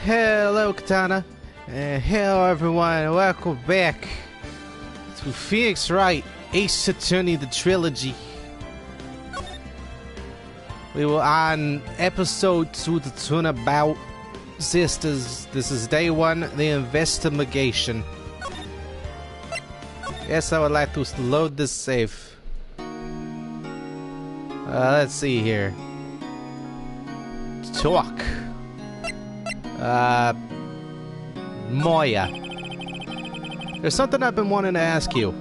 Hello, Katana. Hello, everyone. Welcome back to Phoenix Wright, Ace Attorney, the Trilogy. We were on episode 2 to turn about sisters. This is day 1, the investigation. Yes, I would like to load this safe. Let's see here. Talk. Moya. There's something I've been wanting to ask you.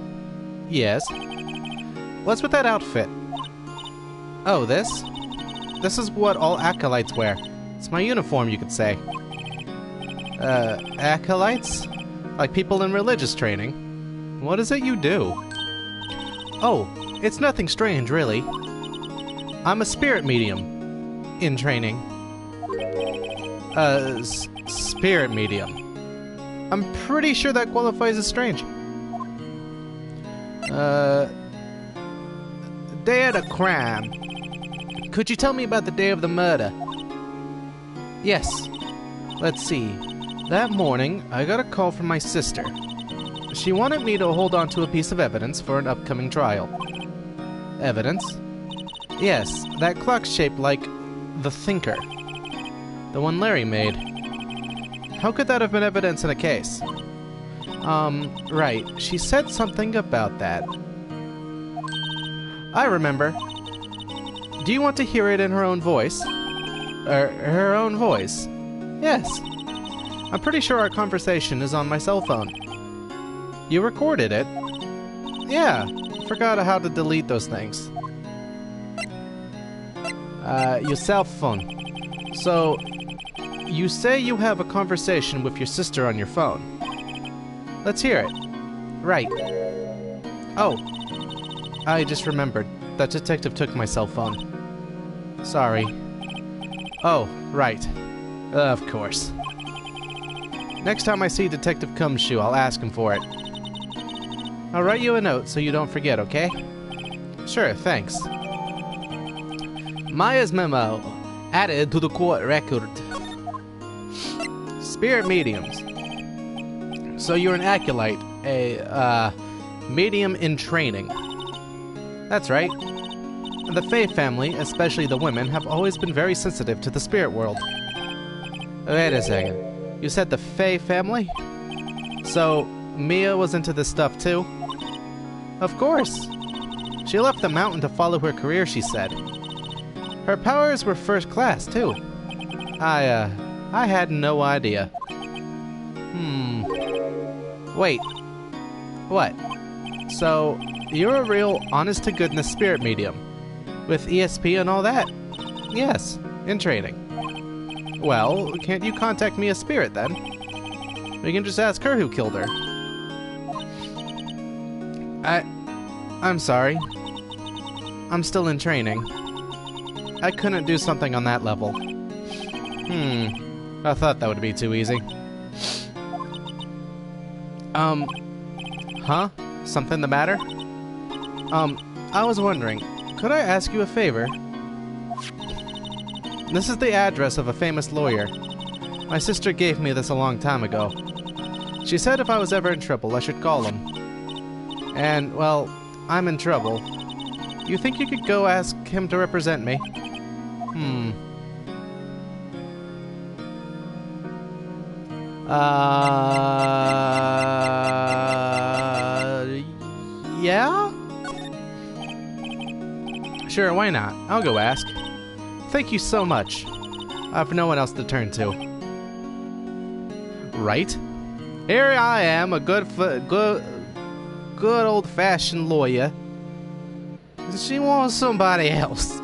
Yes? What's with that outfit? Oh, this? This is what all acolytes wear. It's my uniform, you could say. Acolytes? Like people in religious training? What is it you do? Oh, it's nothing strange, really. I'm a spirit medium. In training. Spirit medium. I'm pretty sure that qualifies as strange. Day of the crime. Could you tell me about the day of the murder? Yes. Let's see. That morning, I got a call from my sister. She wanted me to hold on to a piece of evidence for an upcoming trial. Evidence? Yes, that clock shaped like the Thinker. The one Larry made. How could that have been evidence in a case? Right. She said something about that. I remember. Do you want to hear it in her own voice? Her own voice? Yes. I'm pretty sure our conversation is on my cell phone. You recorded it? Yeah. Forgot how to delete those things. Your cell phone. So, you say you have a conversation with your sister on your phone. Let's hear it. Right. Oh. I just remembered. That detective took my cell phone. Sorry. Oh, right. Of course. Next time I see Detective Cumshoe, I'll ask him for it. I'll write you a note so you don't forget, okay? Sure, thanks. Maya's memo. Added to the court record. Spirit mediums. So you're an acolyte, a medium in training. That's right. The Fae family, especially the women, have always been very sensitive to the spirit world. Wait a second. You said the Fae family? So, Mia was into this stuff too? Of course. She left the mountain to follow her career, she said. Her powers were first class, too. I had no idea. Wait. What? So, you're a real honest-to-goodness spirit medium? With ESP and all that? Yes, in training. Well, can't you contact me as spirit, then? We can just ask her who killed her. I'm sorry. I'm still in training. I couldn't do something on that level. I thought that would be too easy. Huh? Something the matter? I was wondering, could I ask you a favor? This is the address of a famous lawyer. My sister gave me this a long time ago. She said if I was ever in trouble, I should call him. And, well, I'm in trouble. You think you could go ask him to represent me? Yeah? Sure, why not? I'll go ask. Thank you so much. I've no one else to turn to. Right? Here I am, a good old-fashioned lawyer. She wants somebody else.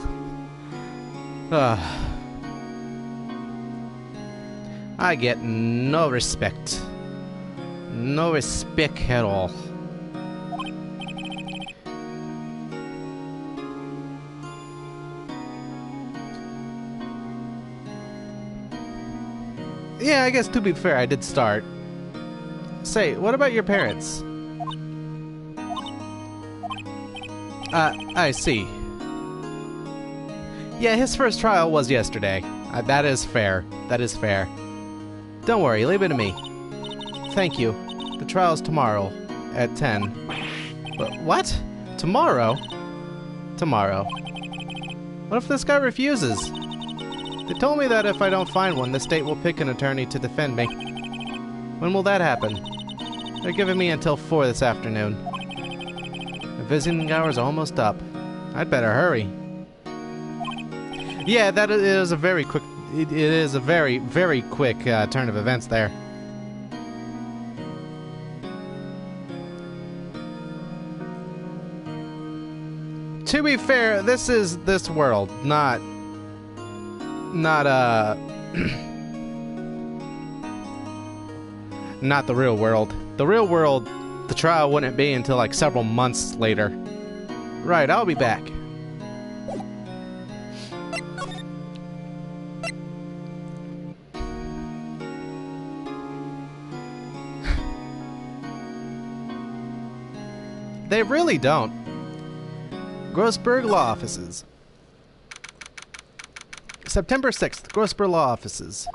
I get no respect. No respect at all. Yeah, I guess to be fair, I did start. Say, what about your parents? I see. Yeah, his first trial was yesterday. That is fair. That is fair. Don't worry, leave it to me. Thank you. The trial's tomorrow at 10. What? Tomorrow? Tomorrow. What if this guy refuses? They told me that if I don't find one, the state will pick an attorney to defend me. When will that happen? They're giving me until 4 this afternoon. The visiting hour's almost up. I'd better hurry. Yeah, that is a very quick... It is a very, very quick turn of events there. To be fair, this is this world, not not the real world. The real world, the trial wouldn't be until like several months later. Right, I'll be back. They really don't. Grossberg Law Offices. September 6th, Grossberg Law Offices.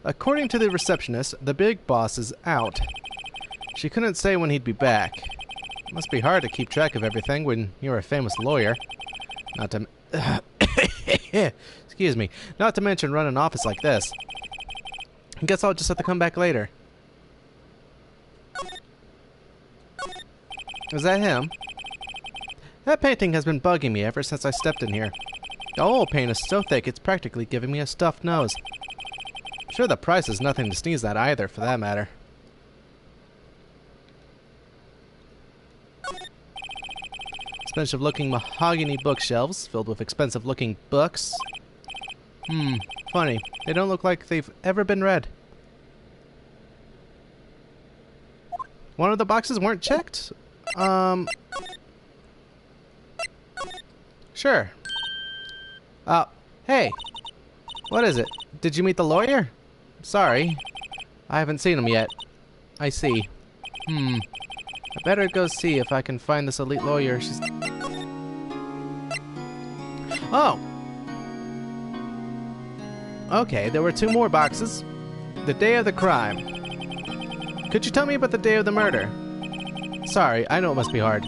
According to the receptionist, the big boss is out. She couldn't say when he'd be back. It must be hard to keep track of everything when you're a famous lawyer. Not to... Excuse me. Not to mention run an office like this. I guess I'll just have to come back later. Is that him? That painting has been bugging me ever since I stepped in here. The oil paint is so thick it's practically giving me a stuffed nose. I'm sure the price is nothing to sneeze at either, for that matter. Expensive-looking mahogany bookshelves filled with expensive-looking books. Funny. They don't look like they've ever been read. One of the boxes weren't checked? Sure. Hey. What is it? Did you meet the lawyer? Sorry. I haven't seen him yet. I see. I better go see if I can find this elite lawyer. She's... Oh! Okay, there were 2 more boxes. The day of the crime. Could you tell me about the day of the murder? Sorry, I know it must be hard.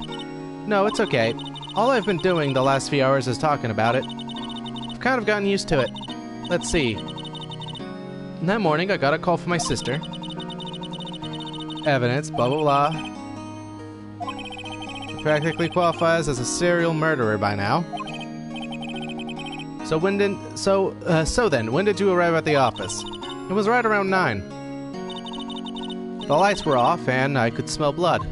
No, it's okay. All I've been doing the last few hours is talking about it. I've kind of gotten used to it. Let's see. That morning, I got a call from my sister. Evidence, blah blah blah. He practically qualifies as a serial murderer by now. So when did you arrive at the office? It was right around 9. The lights were off and I could smell blood.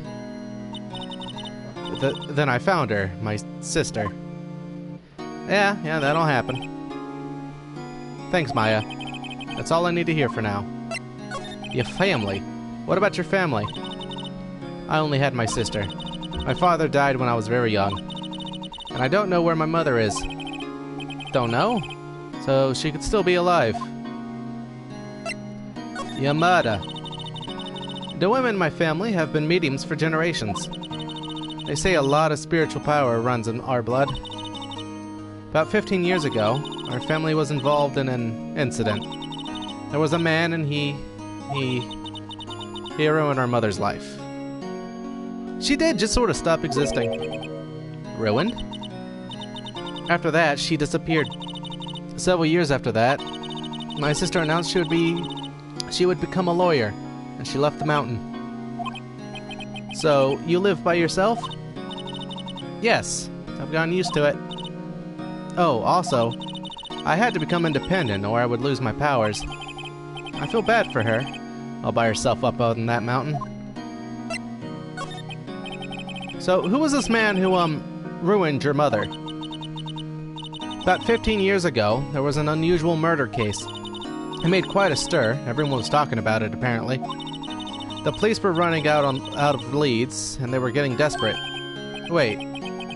Then I found her, my sister. Yeah, that'll happen. Thanks, Maya. That's all I need to hear for now. Your family? What about your family? I only had my sister. My father died when I was very young. And I don't know where my mother is. Don't know? So she could still be alive. Yamada. The women in my family have been mediums for generations. They say a lot of spiritual power runs in our blood. About 15 years ago, our family was involved in an incident. There was a man and he ruined our mother's life. She did just sort of stop existing. Ruined? After that, she disappeared. Several years after that, my sister announced she would become a lawyer, and she left the mountain. So, you live by yourself? Yes, I've gotten used to it. Oh, also, I had to become independent or I would lose my powers. I feel bad for her, all by herself up on that mountain. So, who was this man who, ruined your mother? About 15 years ago, there was an unusual murder case. It made quite a stir. Everyone was talking about it, apparently. The police were running out of leads, and they were getting desperate. Wait,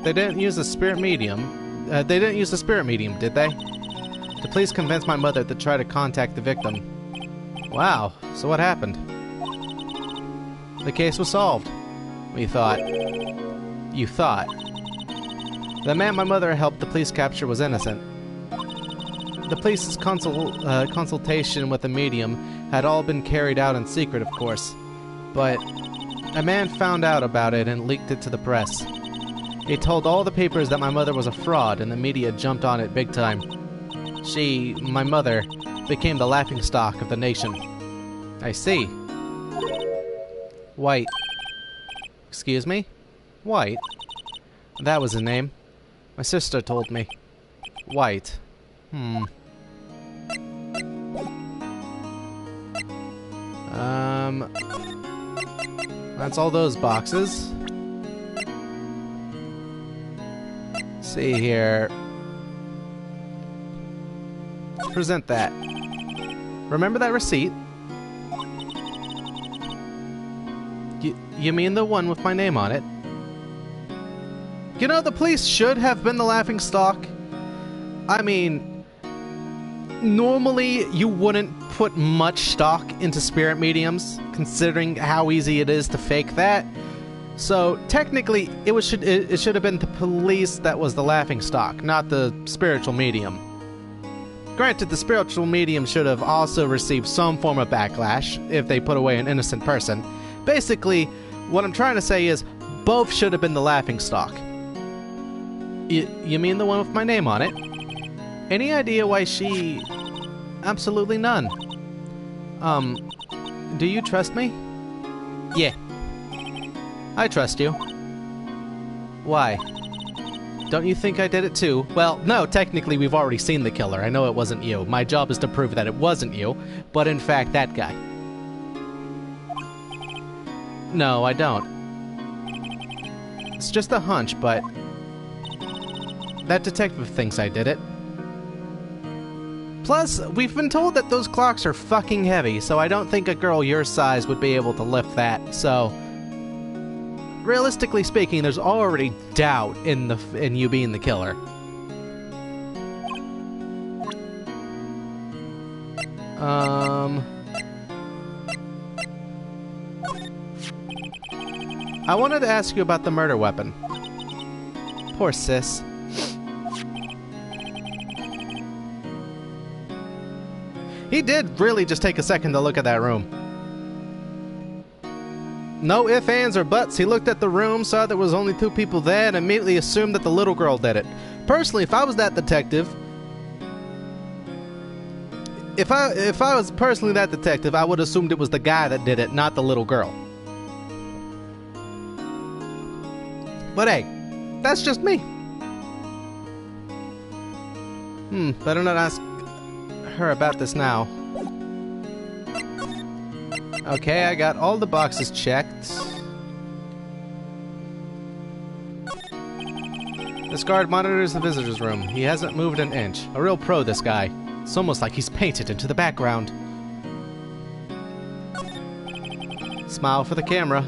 they didn't use the spirit medium. They didn't use the spirit medium, did they? The police convinced my mother to try to contact the victim. Wow, so what happened? The case was solved. We thought. You thought. The man my mother helped the police capture was innocent. The police's consultation with the medium had all been carried out in secret, of course. But a man found out about it and leaked it to the press. He told all the papers that my mother was a fraud, and the media jumped on it big time. She, my mother, became the laughingstock of the nation. I see. White. Excuse me? White? That was his name. My sister told me. White. That's all those boxes. See here. Present that. Remember that receipt? You mean the one with my name on it? You know, the police should have been the laughingstock. I mean, normally you wouldn't put much stock into spirit mediums, considering how easy it is to fake that. So technically, it should have been the police that was the laughingstock, not the spiritual medium. Granted, the spiritual medium should have also received some form of backlash if they put away an innocent person. Basically, what I'm trying to say is, both should have been the laughingstock. You mean the one with my name on it? Any idea why she... Absolutely none. Do you trust me? Yeah. I trust you. Why? Don't you think I did it too? Well, no, technically we've already seen the killer. I know it wasn't you. My job is to prove that it wasn't you, but in fact that guy. No, I don't. It's just a hunch, but... that detective thinks I did it. Plus, we've been told that those clocks are fucking heavy, so I don't think a girl your size would be able to lift that, so... realistically speaking, there's already doubt in you being the killer. I wanted to ask you about the murder weapon. Poor sis. He did really just take a second to look at that room. No ifs, ands, or buts. He looked at the room, saw there was only 2 people there, and immediately assumed that the little girl did it. Personally, if I was that detective... If I was personally that detective, I would have assumed it was the guy that did it, not the little girl. But hey, that's just me. Better not ask her about this now. Okay, I got all the boxes checked. This guard monitors the visitor's room. He hasn't moved an inch. A real pro, this guy. It's almost like he's painted into the background. Smile for the camera.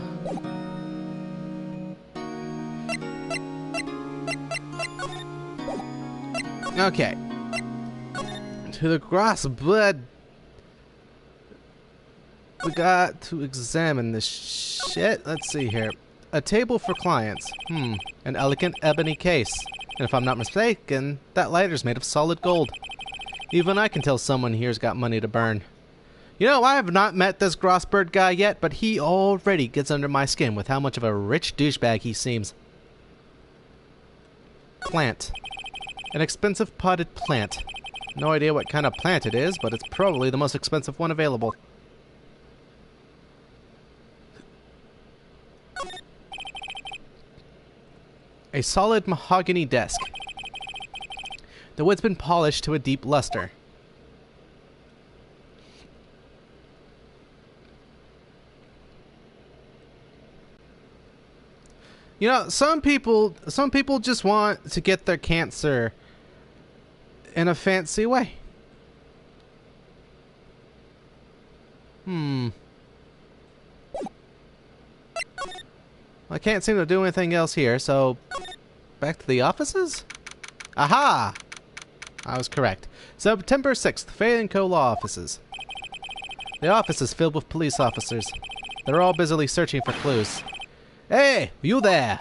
Okay. To the grass, bud. We got to examine this shit. Let's see here. A table for clients. An elegant ebony case. And if I'm not mistaken, that lighter's made of solid gold. Even I can tell someone here's got money to burn. You know, I have not met this Grossbird guy yet, but he already gets under my skin with how much of a rich douchebag he seems. Plant. An expensive potted plant. No idea what kind of plant it is, but it's probably the most expensive one available. A solid mahogany desk. The wood's been polished to a deep luster. You know, some people just want to get their cancer in a fancy way. I can't seem to do anything else here, so back to the offices? Aha! I was correct. September 6th, Fay & Co. Law Offices. The office is filled with police officers. They're all busily searching for clues. Hey, you there!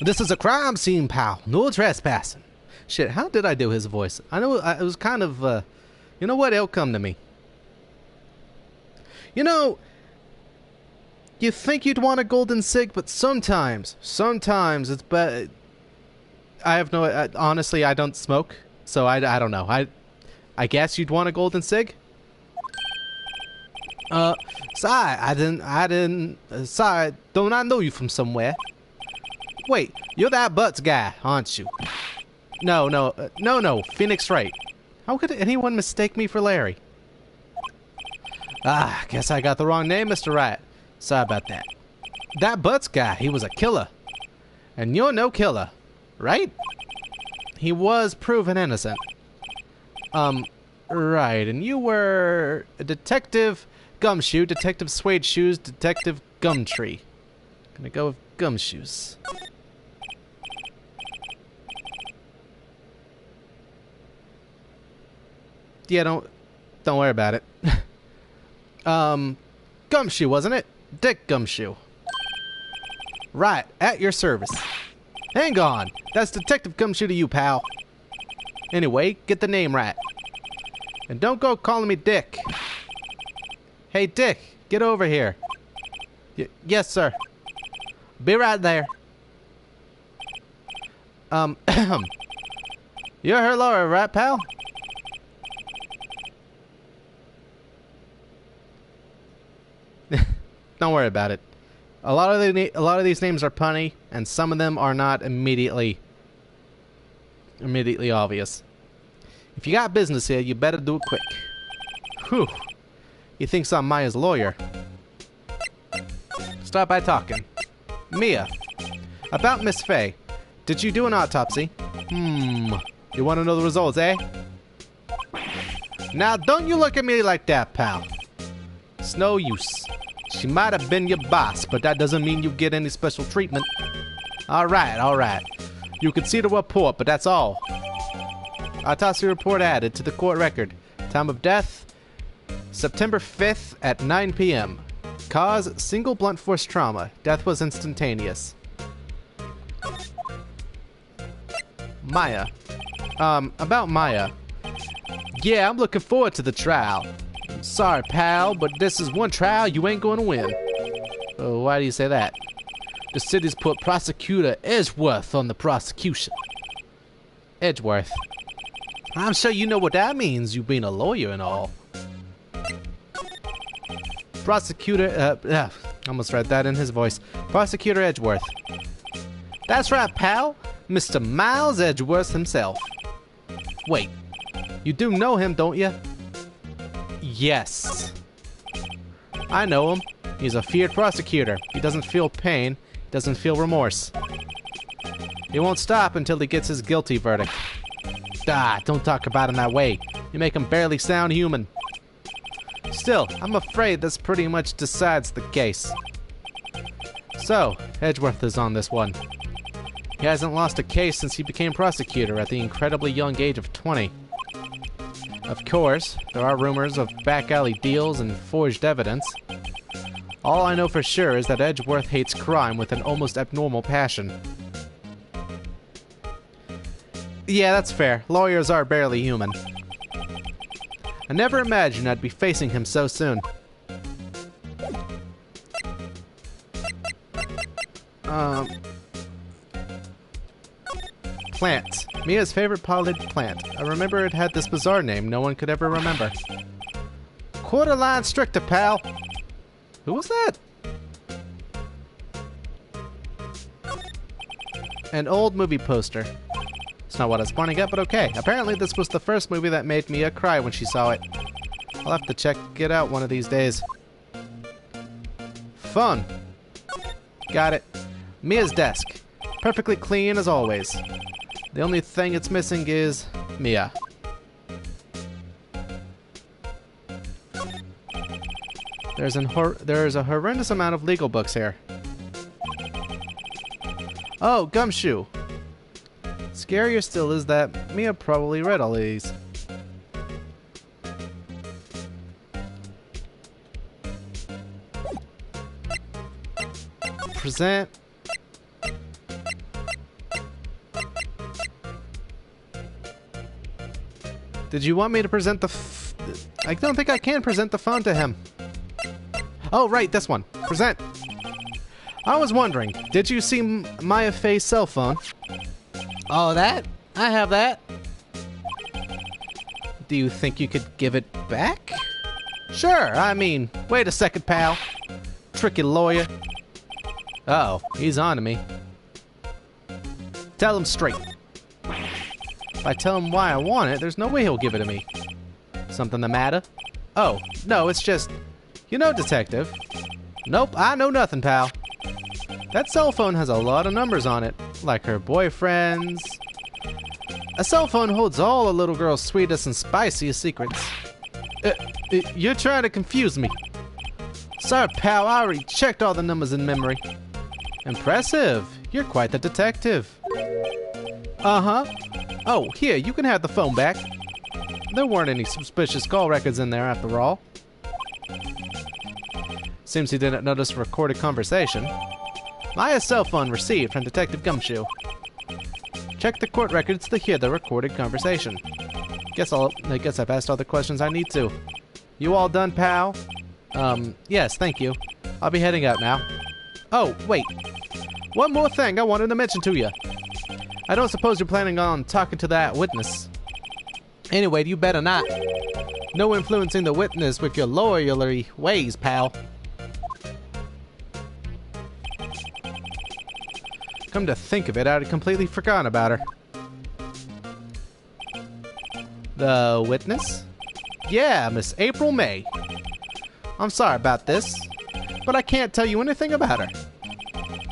This is a crime scene, pal. No trespassing. Shit, how did I do his voice? I know it was kind of, you know what? It'll come to me. You know, you think you'd want a golden cig, but sometimes it's bad. I have no, honestly, I don't smoke, so I don't know. I guess you'd want a golden cig? Sorry, sorry, don't I know you from somewhere? Wait, you're that Butts guy, aren't you? No, Phoenix Wright. How could anyone mistake me for Larry? Ah, guess I got the wrong name, Mr. Wright. Sorry about that. That Butts guy, he was a killer. And you're no killer, right? He was proven innocent. Right, and you were a Detective Gumshoe, Detective Suede Shoes, Detective Gumtree. Gonna go with Gumshoes. Yeah, don't worry about it. Gumshoe, wasn't it? Dick Gumshoe. Right, at your service. Hang on, that's Detective Gumshoe to you, pal. Anyway, get the name right. And don't go calling me Dick. Hey, Dick, get over here. Yes, sir. Be right there. You're her lawyer, right, pal? Don't worry about it. A lot of these names are punny, and some of them are not immediately obvious. If you got business here, you better do it quick. Whew. He thinks I'm Maya's lawyer. Start by talking. Mia. About Miss Faye. Did you do an autopsy? You want to know the results, eh? Now, don't you look at me like that, pal. It's no use. She might have been your boss, but that doesn't mean you get any special treatment. Alright. You can see the report, but that's all. Autopsy report added to the court record. Time of death, September 5th at 9 p.m. Cause, single blunt force trauma. Death was instantaneous. Maya. About Maya. Yeah, I'm looking forward to the trial. Sorry, pal, but this is one trial you ain't gonna win. Why do you say that? The city's put Prosecutor Edgeworth on the prosecution. Edgeworth. I'm sure you know what that means, you being a lawyer and all. Prosecutor, almost read that in his voice. Prosecutor Edgeworth. That's right, pal. Mr. Miles Edgeworth himself. Wait, you do know him, don't you? Yes. I know him. He's a feared prosecutor. He doesn't feel pain, doesn't feel remorse. He won't stop until he gets his guilty verdict. Don't talk about him that way. You make him barely sound human. Still, I'm afraid this pretty much decides the case. So, Edgeworth is on this one. He hasn't lost a case since he became prosecutor at the incredibly young age of 20. Of course, there are rumors of back alley deals and forged evidence. All I know for sure is that Edgeworth hates crime with an almost abnormal passion. Yeah, that's fair. Lawyers are barely human. I never imagined I'd be facing him so soon. Plant. Mia's favorite potted plant. I remember it had this bizarre name no one could ever remember. Quarter-line stricta, pal. Who was that? An old movie poster. It's not what I was pointing at, but okay. Apparently this was the first movie that made Mia cry when she saw it. I'll have to check it out one of these days. Phone. Got it. Mia's desk. Perfectly clean as always. The only thing it's missing is Mia. There's a horrendous amount of legal books here. Oh, Gumshoe. Scarier still is that Mia probably read all these. Present. Did you want me to present the I don't think I can present the phone to him. Oh, right, this one. Present. I was wondering, did you see Maya Fey's cell phone? Oh, that? I have that. Do you think you could give it back? Sure, I mean, wait a second, pal. Tricky lawyer. Uh-oh, he's on to me. Tell him straight. If I tell him why I want it, there's no way he'll give it to me. Something the matter? Oh, no, it's just... You know, detective. Nope, I know nothing, pal. That cell phone has a lot of numbers on it, like her boyfriend's. A cell phone holds all a little girl's sweetest and spiciest secrets. You're trying to confuse me. Sorry, pal, I already checked all the numbers in memory. Impressive. You're quite the detective. Uh-huh. Oh, here, you can have the phone back. There weren't any suspicious call records in there after all. Seems he didn't notice a recorded conversation. Maya's cell phone received from Detective Gumshoe. Check the court records to hear the recorded conversation. I guess I've asked all the questions I need to. You all done, pal? Yes, thank you. I'll be heading out now. Oh, wait. One more thing I wanted to mention to you. I don't suppose you're planning on talking to that witness. Anyway, you better not. No influencing the witness with your lawyerly ways, pal. Come to think of it, I'd completely forgotten about her. The witness? Yeah, Miss April May. I'm sorry about this, but I can't tell you anything about her.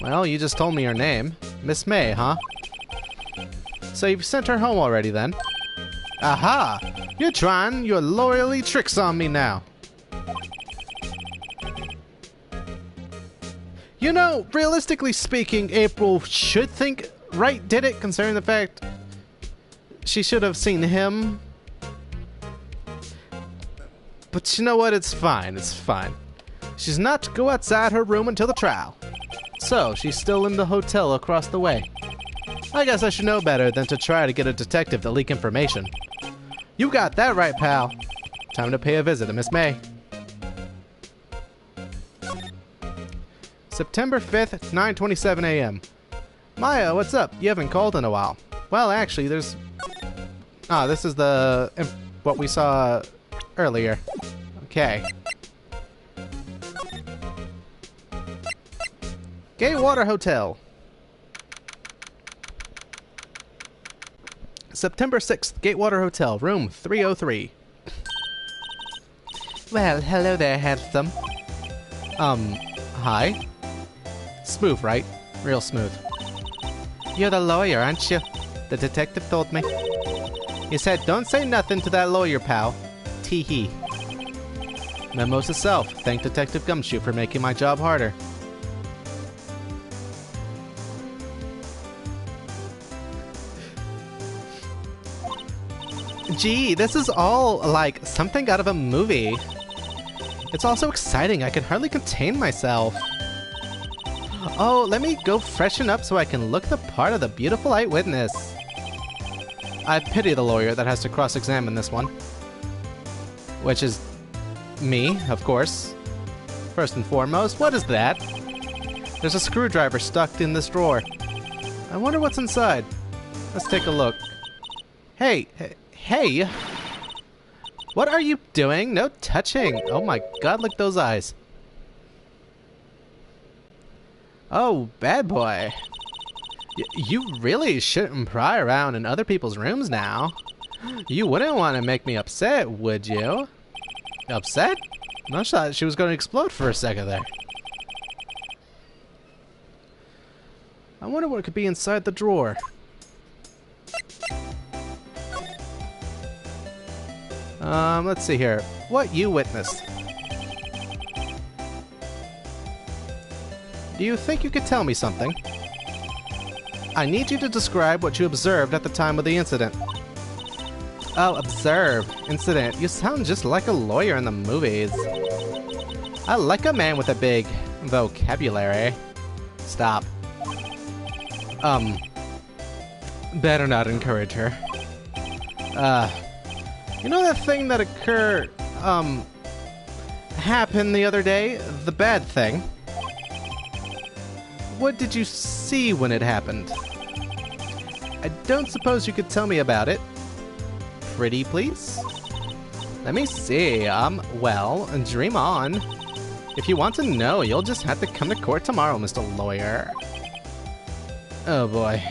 Well, you just told me her name. Miss May, huh? So you've sent her home already, then? Aha! You're trying your lawyerly tricks on me now. You know, realistically speaking, April should think Wright did it, considering the fact she should have seen him. But you know what? It's fine. It's fine. She's not to go outside her room until the trial. So, she's still in the hotel across the way. I guess I should know better than to try to get a detective to leak information. You got that right, pal. Time to pay a visit to Miss May. September 5th, 9:27 a.m. Maya, what's up? You haven't called in a while. Well, actually, there's... Ah, this is the... what we saw earlier. Okay. Gatewater Hotel. September 6th, Gatewater Hotel, room 303. Well, hello there, handsome. Hi? Smooth, right? Real smooth. You're the lawyer, aren't you? The detective told me. He said, don't say nothing to that lawyer, pal. Tee-hee. Mimosa self. Thank Detective Gumshoe for making my job harder. Gee, this is all like something out of a movie. It's all so exciting, I can hardly contain myself. Oh, let me go freshen up so I can look the part of the beautiful eyewitness. I pity the lawyer that has to cross-examine this one. Which is me, of course. First and foremost, what is that? There's a screwdriver stuck in this drawer. I wonder what's inside. Let's take a look. Hey! What are you doing? No touching! Oh my god, look at those eyes. Oh, bad boy. You really shouldn't pry around in other people's rooms now. You wouldn't want to make me upset, would you? Upset? I thought she was going to explode for a second there. I wonder what could be inside the drawer. Let's see here. What you witnessed. Do you think you could tell me something? I need you to describe what you observed at the time of the incident. Oh, observe. Incident. You sound just like a lawyer in the movies. I like a man with a big vocabulary. Stop. Better not encourage her. You know that thing that happened the other day? The bad thing? What did you see when it happened? I don't suppose you could tell me about it. Pretty, please? Let me see. Well, dream on. If you want to know, you'll just have to come to court tomorrow, Mr. Lawyer. Oh boy.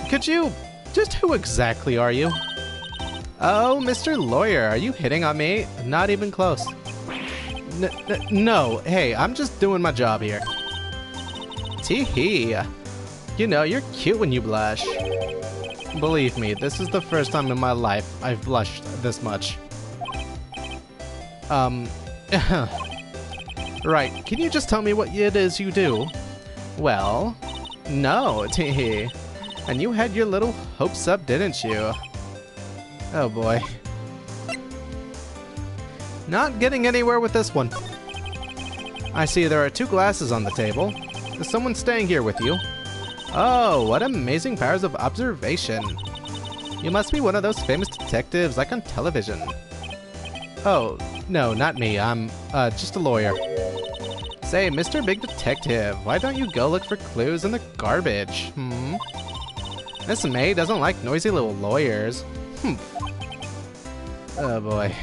Could you... Just who exactly are you? Oh, Mr. Lawyer, are you hitting on me? Not even close. No, hey, I'm just doing my job here. Tee-hee. You know, you're cute when you blush. Believe me, this is the first time in my life I've blushed this much. Right, can you just tell me what it is you do? Well, no, tee-hee. And you had your little hopes up, didn't you? Oh boy. Not getting anywhere with this one. I see there are 2 glasses on the table. Is someone staying here with you? Oh, what amazing powers of observation. You must be one of those famous detectives like on television. Oh, no, not me. I'm just a lawyer. Say, Mr. Big Detective, why don't you go look for clues in the garbage? Miss May doesn't like noisy little lawyers. Oh boy.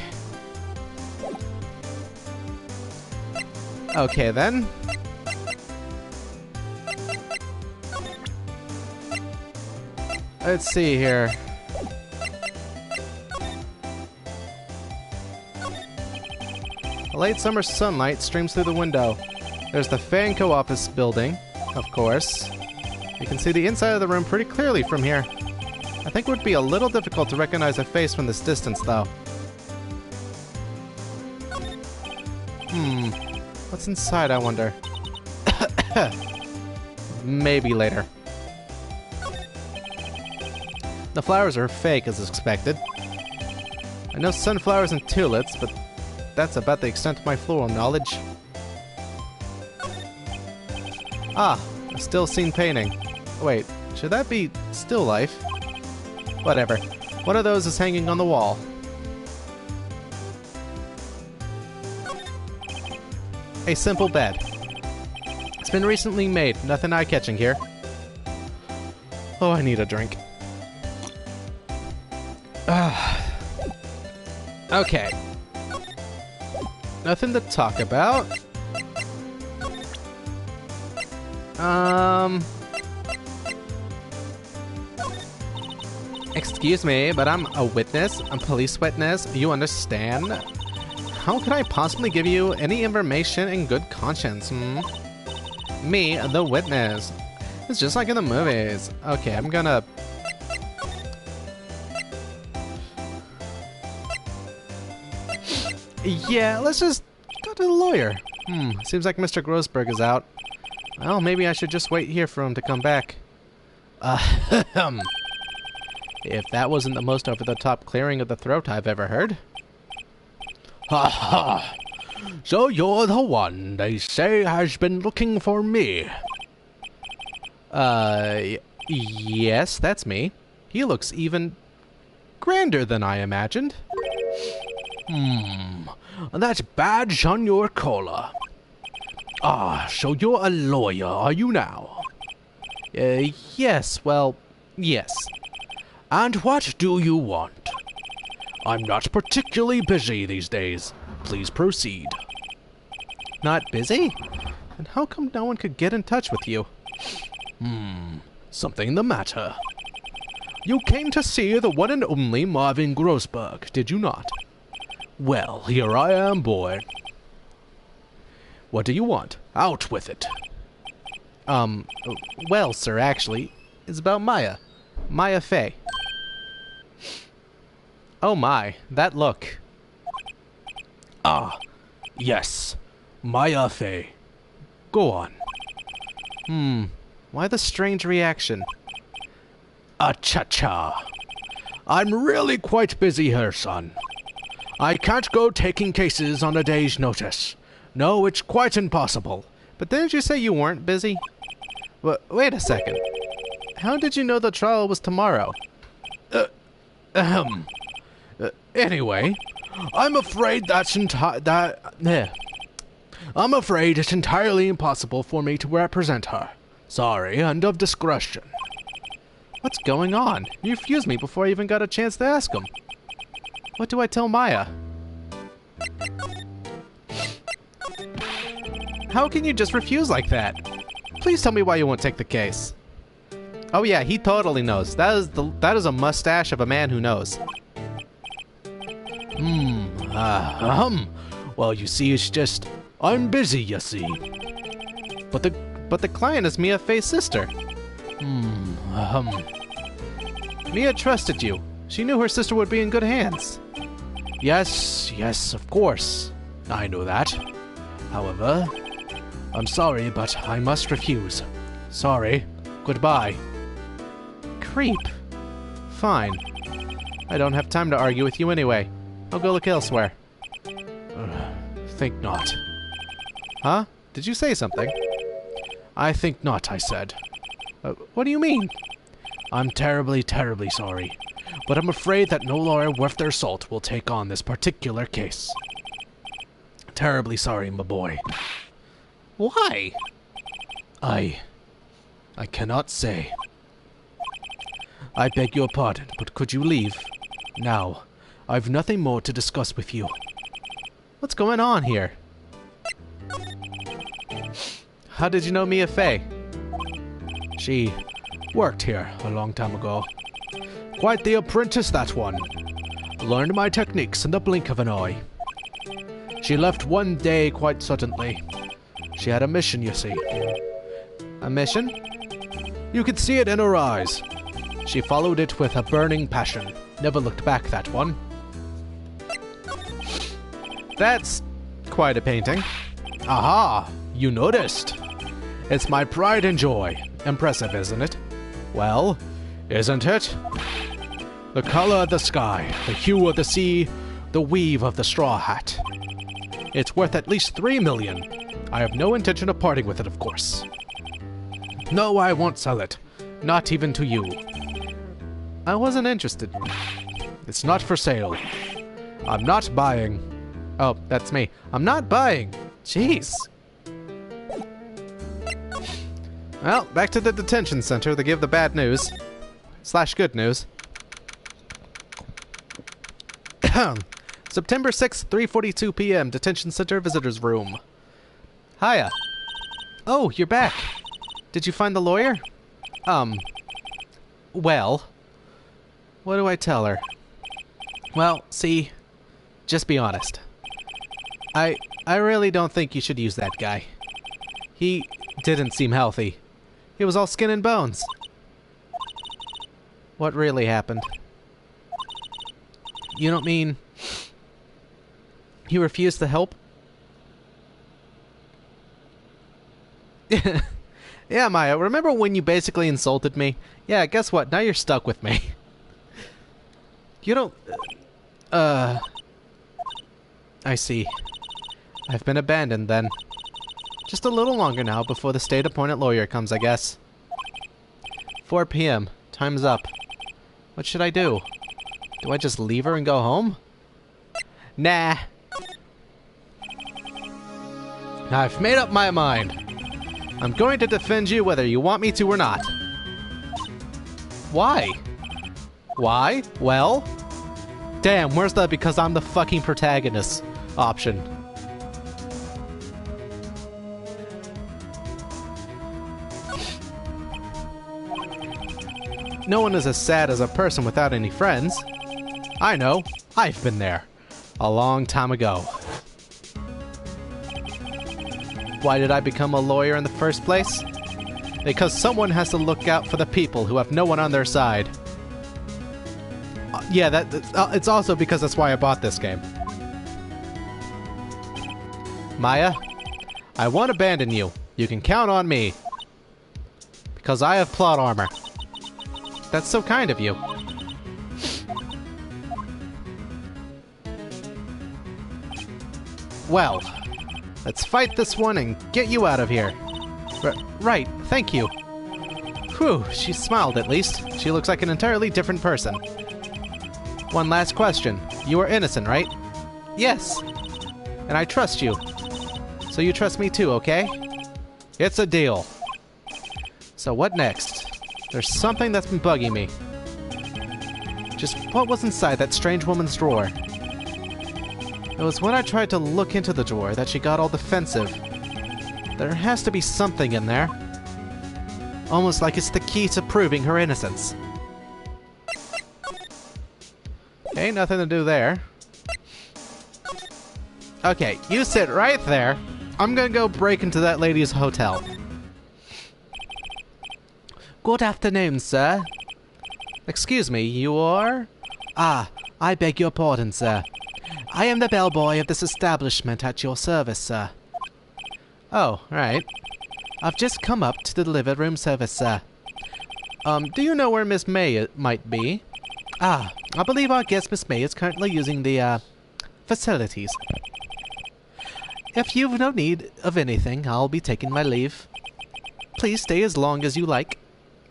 Okay then. Let's see here. The late summer sunlight streams through the window. There's the Fanco office building, of course. You can see the inside of the room pretty clearly from here. I think it would be a little difficult to recognize a face from this distance, though. What's inside, I wonder? Maybe later. The flowers are fake, as expected. I know sunflowers and tulips, but that's about the extent of my floral knowledge. Ah, a still scene painting. Wait, should that be still life? Whatever. One of those is hanging on the wall. A simple bed. It's been recently made. Nothing eye-catching here. Oh, I need a drink. Okay. Nothing to talk about. Excuse me, but I'm a witness, a police witness, you understand? How can I possibly give you any information in good conscience, Me, the witness. It's just like in the movies. Okay, I'm gonna... Yeah, let's just go to the lawyer. Seems like Mr. Grossberg is out. Well, maybe I should just wait here for him to come back. If that wasn't the most over-the-top clearing of the throat I've ever heard. Ha ha! So you're the one they say has been looking for me. Yes, that's me. He looks even grander than I imagined. That's badge on your collar. Ah, so you're a lawyer, are you now? Yes, well, yes. And what do you want? I'm not particularly busy these days. Please proceed. Not busy? And how come no one could get in touch with you? Something the matter. You came to see the one and only Marvin Grossberg, did you not? Well, here I am, boy. What do you want? Out with it. Well, sir, actually, it's about Maya. Maya Fey. Oh my, that look. Ah, yes. Maya Fey. Go on. Why the strange reaction? Cha-cha. I'm really quite busy here, son. I can't go taking cases on a day's notice. No, it's quite impossible. But didn't you say you weren't busy? Wait a second. How did you know the trial was tomorrow? Anyway, I'm afraid I'm afraid it's entirely impossible for me to represent her. Sorry, and of discretion. What's going on? You refused me before I even got a chance to ask him. What do I tell Maya? How can you just refuse like that? Please tell me why you won't take the case. Oh yeah, he totally knows. That is a mustache of a man who knows. Well, you see, it's just I'm busy, you see. But the client is Mia Fey's sister. Mia trusted you. She knew her sister would be in good hands. Yes, of course. I know that. However, I'm sorry, but I must refuse. Sorry. Goodbye. Creep. Fine. I don't have time to argue with you anyway. I'll go look elsewhere. Think not. Huh? Did you say something? I think not, I said. What do you mean? I'm terribly, terribly sorry. But I'm afraid that no lawyer worth their salt will take on this particular case. Terribly sorry, my boy. Why? I cannot say. I beg your pardon, but could you leave? Now, I've nothing more to discuss with you. What's going on here? How did you know Mia Fey? She worked here a long time ago. Quite the apprentice, that one. Learned my techniques in the blink of an eye. She left one day quite suddenly. She had a mission, you see. A mission? You could see it in her eyes. She followed it with a burning passion. Never looked back, that one. That's quite a painting. Aha! You noticed. It's my pride and joy. Impressive, isn't it? Well, isn't it? The color of the sky, the hue of the sea, the weave of the straw hat. It's worth at least 3 million. I have no intention of parting with it, of course. No, I won't sell it. Not even to you. I wasn't interested. It's not for sale. I'm not buying. Oh, that's me. I'm not buying. Jeez. Well, back to the detention center to give the bad news. / good news. September 6th, 3:42 p.m. Detention Center Visitors Room. Hiya. Oh, you're back. Did you find the lawyer? Well. What do I tell her? Well, see, just be honest. I really don't think you should use that guy. He didn't seem healthy. He was all skin and bones. What really happened? You don't mean he refused to help? Yeah, Maya, remember when you basically insulted me? Yeah, guess what? Now you're stuck with me. You don't... I see. I've been abandoned, then. Just a little longer now before the state-appointed lawyer comes, I guess. 4 p.m. Time's up. What should I do? Do I just leave her and go home? Nah. I've made up my mind. I'm going to defend you whether you want me to or not. Why? Why? Well? Damn, where's the because I'm the fucking protagonist option? No one is as sad as a person without any friends. I know. I've been there. A long time ago. Why did I become a lawyer in the first place? Because someone has to look out for the people who have no one on their side. Yeah, it's also because that's why I bought this game. Maya, I won't abandon you. You can count on me. Because I have plot armor. That's so kind of you. Well, let's fight this one and get you out of here. Right, thank you. Whew, she smiled at least. She looks like an entirely different person. One last question. You are innocent, right? Yes. And I trust you. So you trust me too, okay? It's a deal. So what next? There's something that's been bugging me. Just what was inside that strange woman's drawer? It was when I tried to look into the drawer that she got all defensive. There has to be something in there. Almost like it's the key to proving her innocence. Okay, nothing to do there. Okay, you sit right there. I'm gonna go break into that lady's hotel. Good afternoon, sir. Excuse me, you are? Ah, I beg your pardon, sir. I am the bellboy of this establishment at your service, sir. Oh, right. I've just come up to deliver room service, sir. Do you know where Miss May might be? Ah, I believe our guest Miss May is currently using the, facilities. If you've no need of anything, I'll be taking my leave. Please stay as long as you like.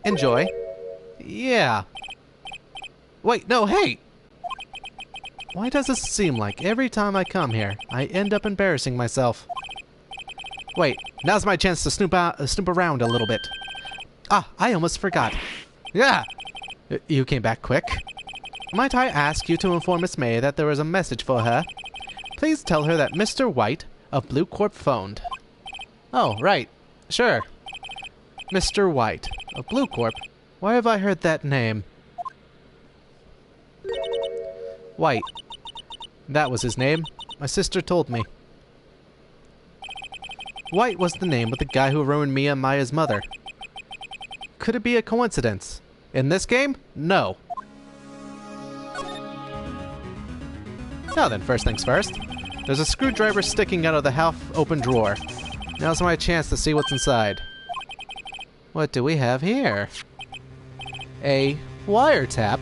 Enjoy. Yeah. Wait, no, hey! Why does it seem like every time I come here, I end up embarrassing myself? Wait, now's my chance to snoop around a little bit. Ah, I almost forgot. Yeah! You came back quick. Might I ask you to inform Miss May that there is a message for her? Please tell her that Mr. White of Blue Corp phoned. Oh, right. Sure. Mr. White of Blue Corp? Why have I heard that name? White. That was his name. My sister told me. White was the name of the guy who ruined me and Maya's mother. Could it be a coincidence? In this game? No. Now then, first things first. There's a screwdriver sticking out of the half-open drawer. Now's my chance to see what's inside. What do we have here? A wiretap?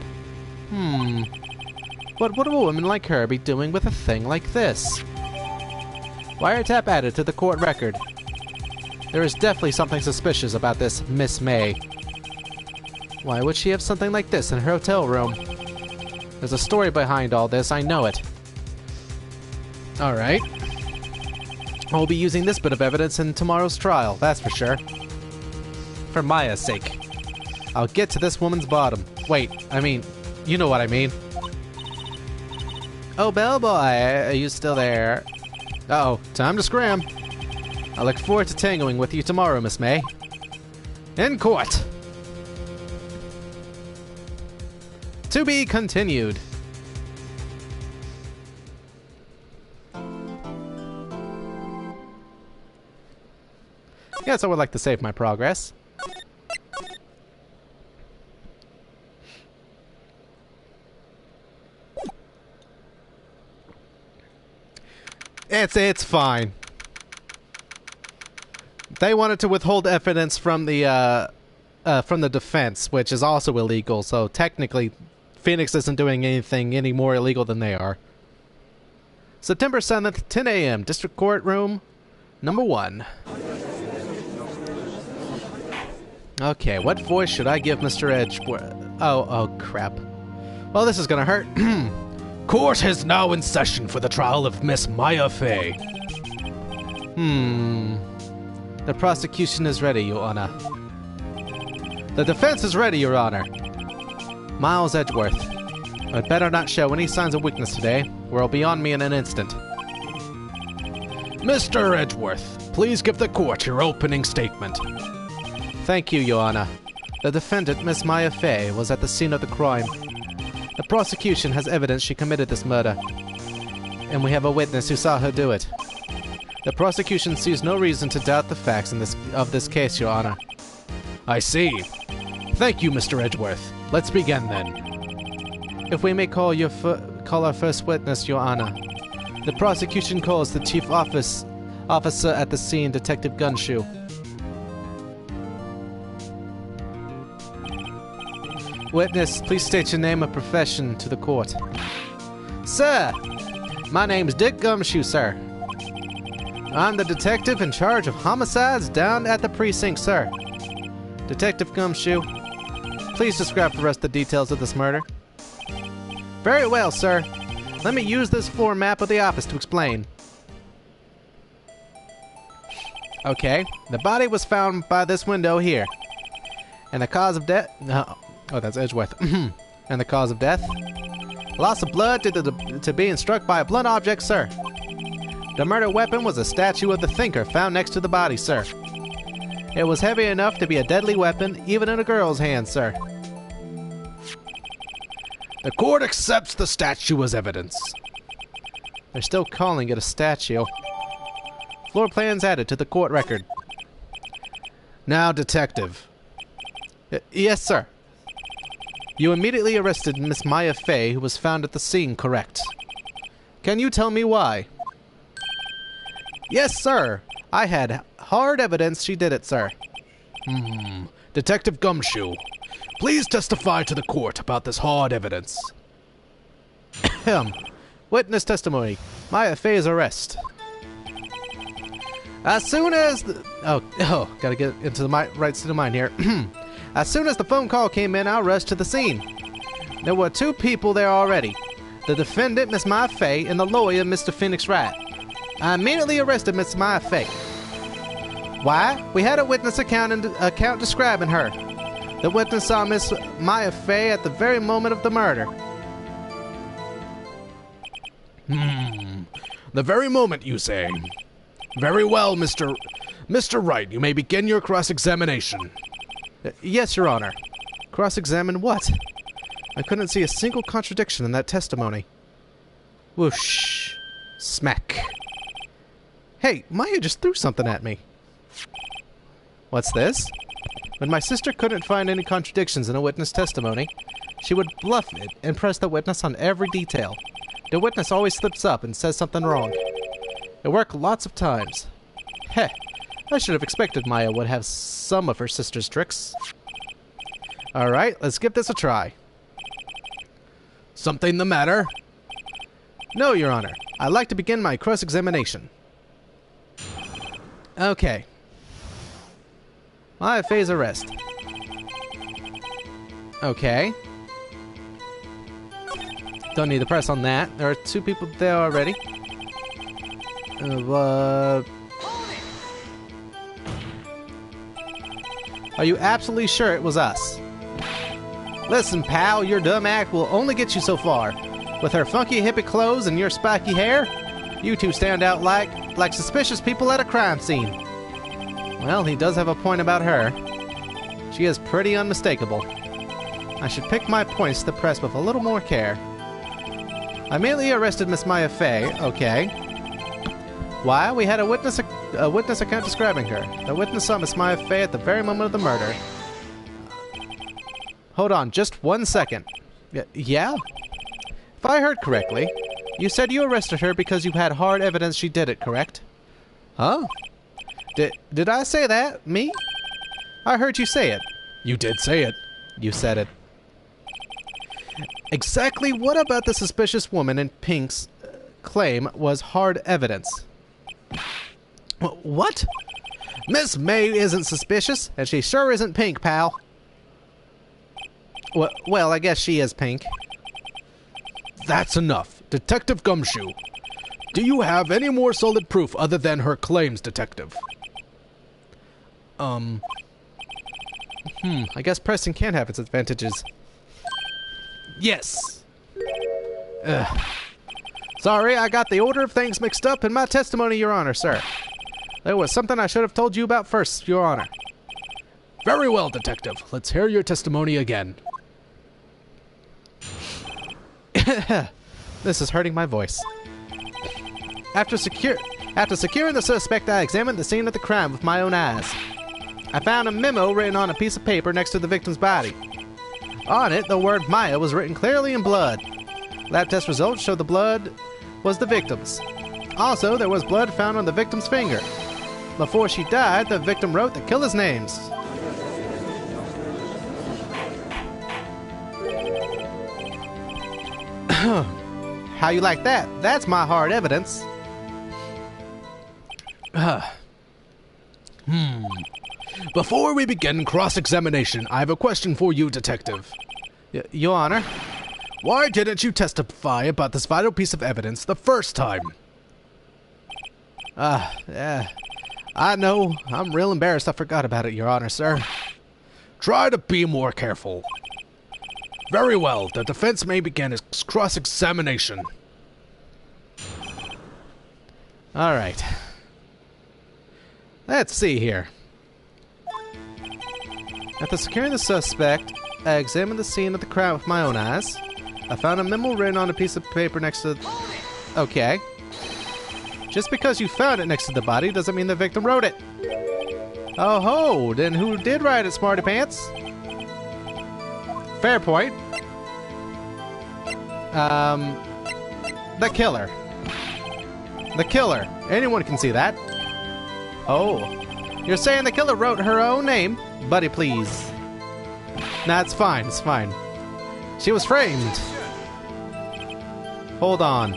What would a woman like her be doing with a thing like this? Wiretap added to the court record. There is definitely something suspicious about this Miss May. Why would she have something like this in her hotel room? There's a story behind all this, I know it. Alright. I'll be using this bit of evidence in tomorrow's trial, that's for sure. For Maya's sake. I'll get to this woman's bottom. Wait, I mean, you know what I mean. Oh, bellboy, are you still there? Uh-oh, time to scram. I look forward to tangoing with you tomorrow, Miss May. In court. To be continued. Yes, I would like to save my progress. It's fine. They wanted to withhold evidence from the defense, which is also illegal. So technically, Phoenix isn't doing anything any more illegal than they are. September 7th, 10 a.m. District Court Room number 1. Okay, what voice should I give Mr. Edgeworth? Oh crap. Well, this is gonna hurt. Court is now in session for the trial of Miss Maya Fey. The prosecution is ready, Your Honor. The defense is ready, Your Honor. Miles Edgeworth. I'd better not show any signs of weakness today, or it'll be on me in an instant. Mr. Edgeworth, please give the court your opening statement. Thank you, Your Honor. The defendant, Miss Maya Fey, was at the scene of the crime. The prosecution has evidence she committed this murder, and we have a witness who saw her do it. The prosecution sees no reason to doubt the facts of this case, Your Honor. I see. Thank you, Mr. Edgeworth. Let's begin then. If we may call our first witness, Your Honor. The prosecution calls the chief officer at the scene, Detective Gunshoe. Witness, please state your name and profession to the court. Sir, my name's Dick Gumshoe, sir. I'm the detective in charge of homicides down at the precinct, sir. Detective Gumshoe, please describe the rest of the details of this murder. Very well, sir. Let me use this floor map of the office to explain. Okay, the body was found by this window here. And the cause of death... oh, that's Edgeworth. And the cause of death? Loss of blood due to being struck by a blunt object, sir. The murder weapon was a statue of the Thinker found next to the body, sir. It was heavy enough to be a deadly weapon, even in a girl's hand, sir. The court accepts the statue as evidence. They're still calling it a statue. Floor plans added to the court record. Now, Detective. Yes, sir. You immediately arrested Miss Maya Fey, who was found at the scene, correct? Can you tell me why? Yes, sir. I had hard evidence she did it, sir. Detective Gumshoe, please testify to the court about this hard evidence. Witness testimony. Maya Fey's arrest. As soon as the... gotta get into the right state of mind here. As soon as the phone call came in, I rushed to the scene. There were two people there already. The defendant, Miss Maya Fey, and the lawyer, Mr. Phoenix Wright. I immediately arrested Miss Maya Fey. Why? We had a witness account describing her. The witness saw Miss Maya Fey at the very moment of the murder. The very moment, you say? Very well, Mr. Wright. You may begin your cross-examination. Yes, Your Honor. Cross-examine what? I couldn't see a single contradiction in that testimony. Whoosh. Smack. Hey, Maya just threw something at me. What's this? When my sister couldn't find any contradictions in a witness testimony, she would bluff it and press the witness on every detail. The witness always slips up and says something wrong. It worked lots of times. Heh, I should have expected Maya would have some of her sister's tricks. Alright, let's give this a try. Something the matter? No, Your Honor. I'd like to begin my cross-examination. Okay. Maya Fey's arrest. Okay. Don't need to press on that. There are two people there already. Are you absolutely sure it was us? Listen, pal, your dumb act will only get you so far. With her funky hippie clothes and your spiky hair, you two stand out like suspicious people at a crime scene. Well, he does have a point about her. She is pretty unmistakable. I should pick my points to the press with a little more care. I immediately arrested Miss Maya Fey. Okay. Why? We had a witness account describing her. The witness saw Miss Maya Fey at the very moment of the murder. Hold on, just 1 second. Yeah? If I heard correctly, you said you arrested her because you had hard evidence she did it, correct? Huh? Did I say that? Me? I heard you say it. You did say it. You said it. Exactly what about the suspicious woman in Pink's claim was hard evidence? What? Miss May isn't suspicious, and she sure isn't Pink, pal. Well, I guess she is Pink. That's enough. Detective Gumshoe, do you have any more solid proof other than her claims, Detective? I guess pressing can have its advantages. Yes. Sorry, I got the order of things mixed up in my testimony, Your Honor, sir. There was something I should have told you about first, Your Honor. Very well, Detective. Let's hear your testimony again. This is hurting my voice. After securing the suspect, I examined the scene of the crime with my own eyes. I found a memo written on a piece of paper next to the victim's body. On it, the word Maya was written clearly in blood. Lab test results showed the blood was the victim's. Also, there was blood found on the victim's finger. Before she died, the victim wrote the killer's names. How you like that? That's my hard evidence. Before we begin cross-examination, I have a question for you, Detective. Your Honor? Why didn't you testify about this vital piece of evidence the first time? I know. I'm real embarrassed I forgot about it, Your Honor, sir. Try to be more careful. Very well, the defense may begin its cross-examination. Alright. Let's see here. After securing the suspect, I examined the scene of the crime with my own eyes. I found a memo written on a piece of paper next to... Okay. Just because you found it next to the body doesn't mean the victim wrote it. Oh ho, then who did write it, Smarty Pants? Fair point. The killer. The killer. Anyone can see that. Oh. You're saying the killer wrote her own name? Buddy, please. Nah, it's fine, it's fine. She was framed. Hold on.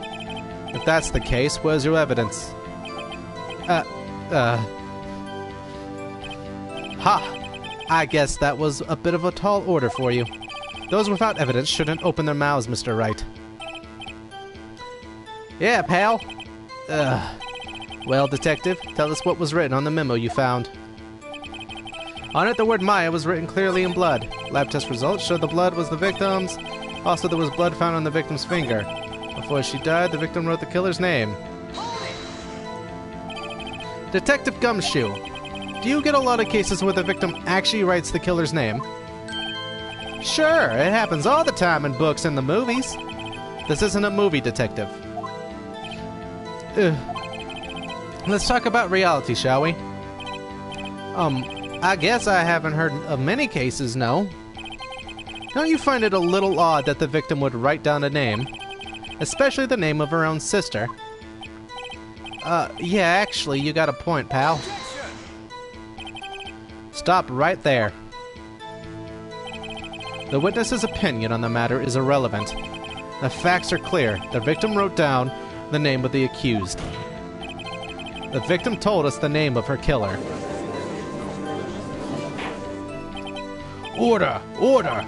If that's the case, where's your evidence? Ha! I guess that was a bit of a tall order for you. Those without evidence shouldn't open their mouths, Mr. Wright. Yeah, pal. Well, Detective, tell us what was written on the memo you found. On it, the word Maya was written clearly in blood. Lab test results showed the blood was the victim's. Also, there was blood found on the victim's finger. Before she died, the victim wrote the killer's name. Detective Gumshoe, do you get a lot of cases where the victim actually writes the killer's name? Sure, it happens all the time in books and the movies. This isn't a movie, Detective. Let's talk about reality, shall we? I guess I haven't heard of many cases, no. Don't you find it a little odd that the victim would write down a name? Especially the name of her own sister. Yeah, actually, you got a point, pal. Stop right there. The witness's opinion on the matter is irrelevant. The facts are clear. The victim wrote down the name of the accused. The victim told us the name of her killer. Order! Order!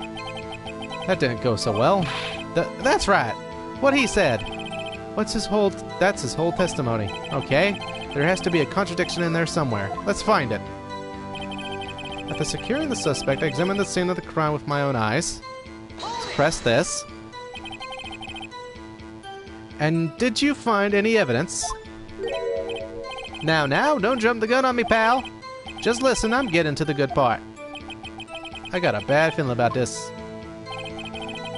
That didn't go so well. That's right. What he said. That's his whole testimony. Okay? There has to be a contradiction in there somewhere. Let's find it. After securing the suspect, I examined the scene of the crime with my own eyes. Let's press this. And did you find any evidence? Now, don't jump the gun on me, pal. Just listen, I'm getting to the good part. I got a bad feeling about this.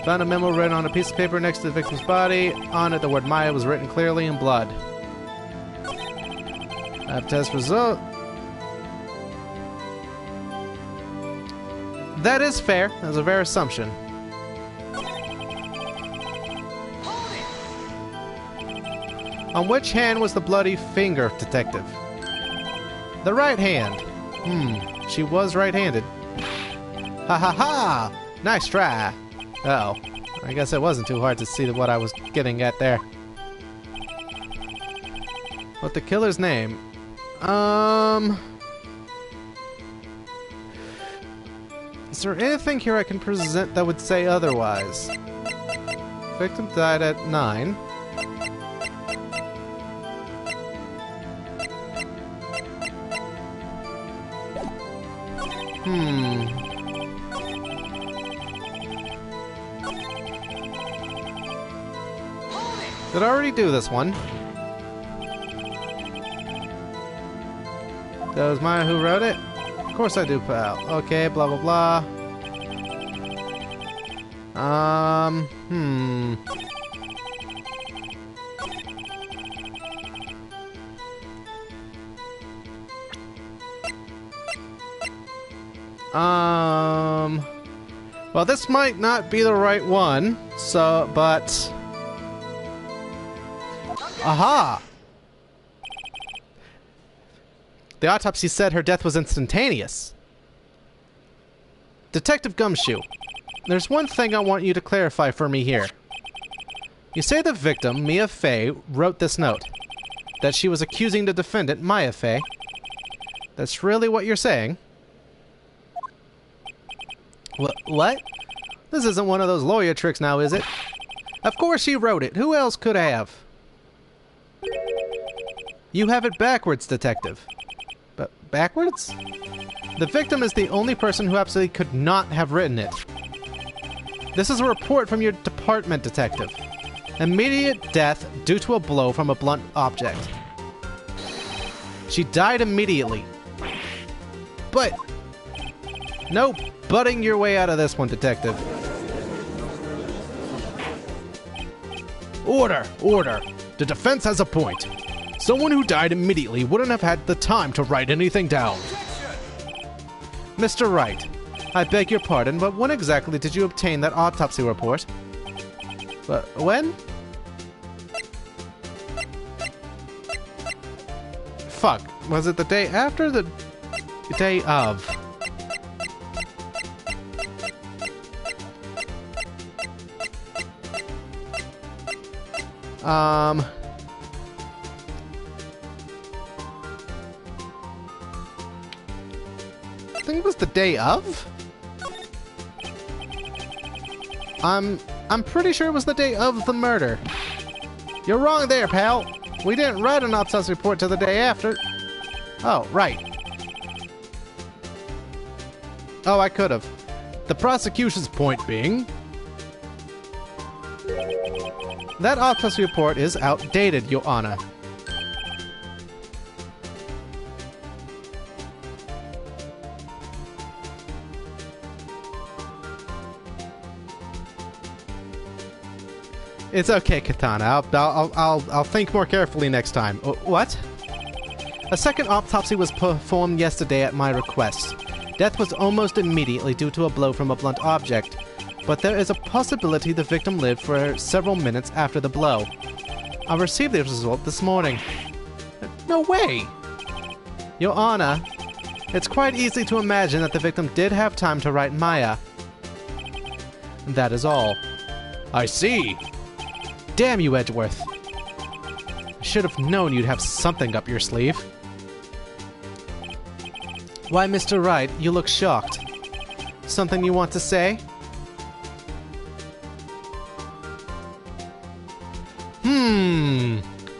Found a memo written on a piece of paper next to the victim's body. On it, the word Maya was written clearly in blood. Lab test result. That is fair. That's a fair assumption. On which hand was the bloody finger, Detective? The right hand. She was right-handed. Ha ha ha! Nice try. Uh-oh. I guess it wasn't too hard to see what I was getting at there. What the killer's name? Is there anything here I can present that would say otherwise? Victim died at 9. Did I already do this one? That was Maya who wrote it? Of course I do, pal. Okay, blah blah blah. Well, this might not be the right one, but... Aha! The autopsy said her death was instantaneous. Detective Gumshoe, there's one thing I want you to clarify for me here. You say the victim, Mia Fey, wrote this note. That she was accusing the defendant, Maya Fey. That's really what you're saying? What? This isn't one of those lawyer tricks now, is it? Of course she wrote it. Who else could have? You have it backwards, Detective. But backwards? The victim is the only person who absolutely could not have written it. This is a report from your department, Detective. Immediate death due to a blow from a blunt object. She died immediately. But... no butting your way out of this one, Detective. Order! Order! The defense has a point. Someone who died immediately wouldn't have had the time to write anything down. Mr. Wright, I beg your pardon, but when exactly did you obtain that autopsy report? When? Fuck. Was it the day after the day of? I think it was the day of? I'm pretty sure it was the day of the murder. You're wrong there, pal. We didn't write an autopsy report till the day after. Oh, right. Oh, I could have. The prosecution's point being... that autopsy report is outdated, Your Honor. It's okay, Katana. I'll think more carefully next time. What? A second autopsy was performed yesterday at my request. Death was almost immediately due to a blow from a blunt object, but there is a possibility the victim lived for several minutes after the blow. I received the result this morning. No way! Your Honor, it's quite easy to imagine that the victim did have time to write Maya. That is all. I see. Damn you, Edgeworth. I should have known you'd have something up your sleeve. Why, Mr. Wright, you look shocked. Something you want to say?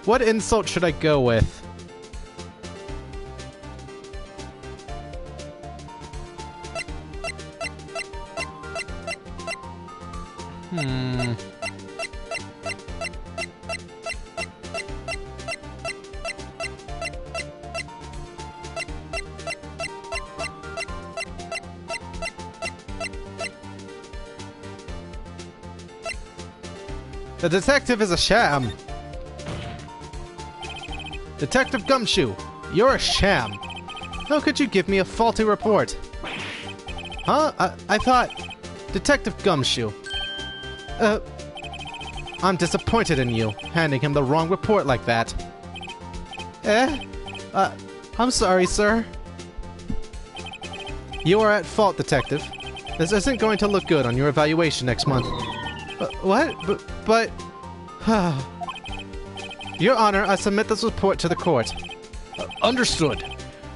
What insult should I go with? The detective is a sham. Detective Gumshoe, you're a sham. How could you give me a faulty report? Huh? I thought... Detective Gumshoe. I'm disappointed in you, handing him the wrong report like that. I'm sorry, sir. You are at fault, Detective. This isn't going to look good on your evaluation next month. What? But... Your Honor, I submit this report to the court. Understood.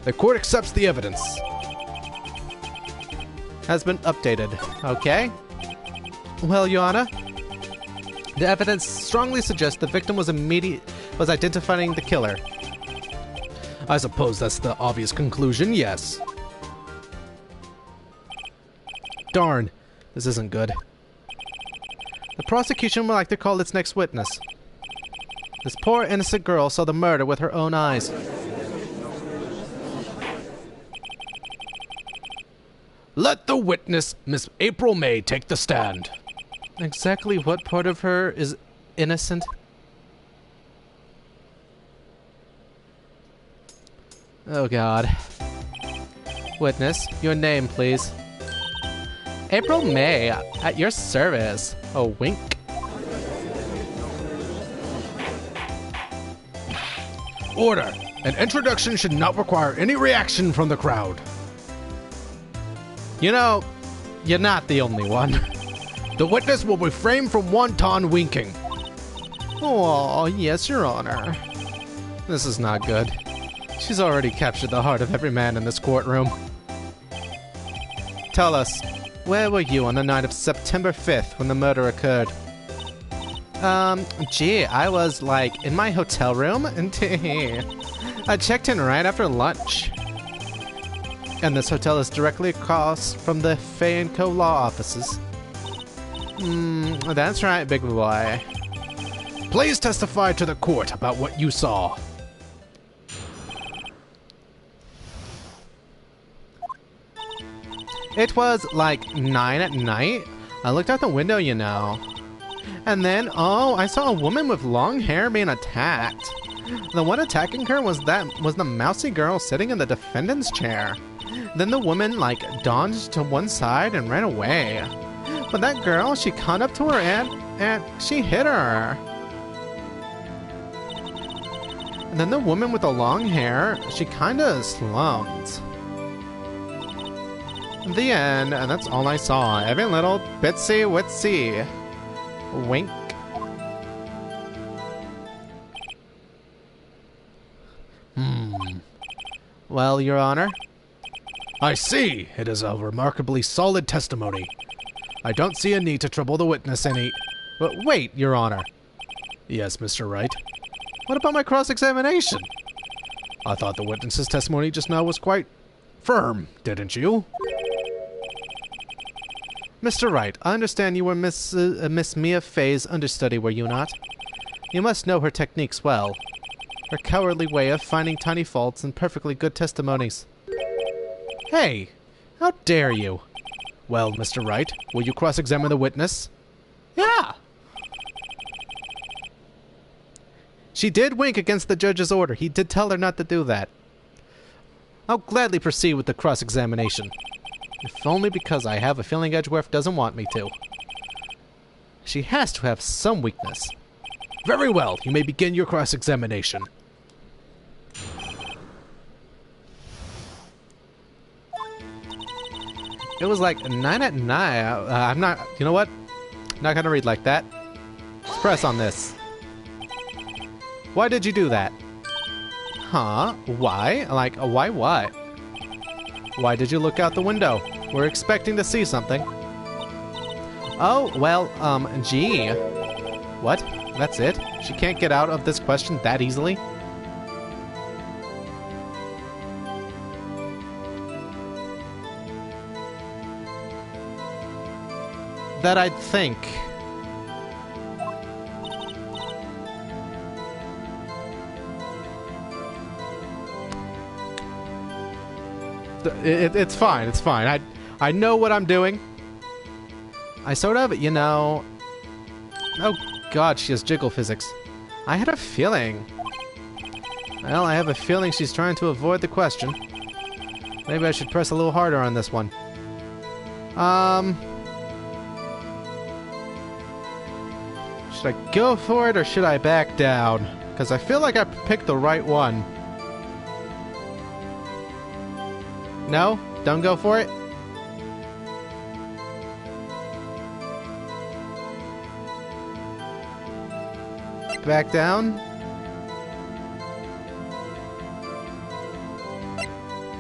The court accepts the evidence. Has been updated. Okay. Well, Your Honor, the evidence strongly suggests the victim was identifying the killer. I suppose that's the obvious conclusion, yes. Darn. This isn't good. The prosecution would like to call its next witness. This poor innocent girl saw the murder with her own eyes. Let the witness, Miss April May, take the stand. Exactly what part of her is innocent? Oh God. Witness, your name, please. April May, at your service. A wink. Order. An introduction should not require any reaction from the crowd. You know, you're not the only one. The witness will refrain from wanton winking. Oh, yes, Your Honor. This is not good. She's already captured the heart of every man in this courtroom. Tell us, Where were you on the night of September 5th when the murder occurred? Gee, I was, like, in my hotel room, and I checked in right after lunch. And this hotel is directly across from the Fay & Co. law offices. That's right, big boy. Please testify to the court about what you saw. It was like 9 at night. I looked out the window, you know. And then, oh, I saw a woman with long hair being attacked. The one attacking her was the mousy girl sitting in the defendant's chair. Then the woman, like, dodged to one side and ran away. But that girl, she caught up to her and she hit her. And then the woman with the long hair, she kinda slumped. The end, and that's all I saw. Every little bitsy witsy. Wink. Well, Your Honor? I see. It is a remarkably solid testimony. I don't see a need to trouble the witness any... But wait, Your Honor. Yes, Mr. Wright. What about my cross-examination? I thought the witness's testimony just now was quite firm, didn't you? Mr. Wright, I understand you were Miss Mia Fey's understudy, were you not? You must know her techniques well. Her cowardly way of finding tiny faults in perfectly good testimonies. Hey, how dare you? Well, Mr. Wright, will you cross-examine the witness? Yeah! She did wink against the judge's order. He did tell her not to do that. I'll gladly proceed with the cross-examination. If only because I have a feeling Edgeworth doesn't want me to. She has to have some weakness. Very well, you may begin your cross-examination. It was like 9 at night. I'm not... You know what? Not gonna read like that. Let's press on this. Why did you do that? Huh? Why? Like, why what? Why did you look out the window? We're expecting to see something. Oh, well, gee. What? That's it? She can't get out of this question that easily? That I'd think. It's fine, it's fine. I know what I'm doing. I sort of, you know... Oh god, she has jiggle physics. I had a feeling. Well, I have a feeling she's trying to avoid the question. Maybe I should press a little harder on this one. Should I go for it or should I back down? Because I feel like I picked the right one. No? Don't go for it? Back down?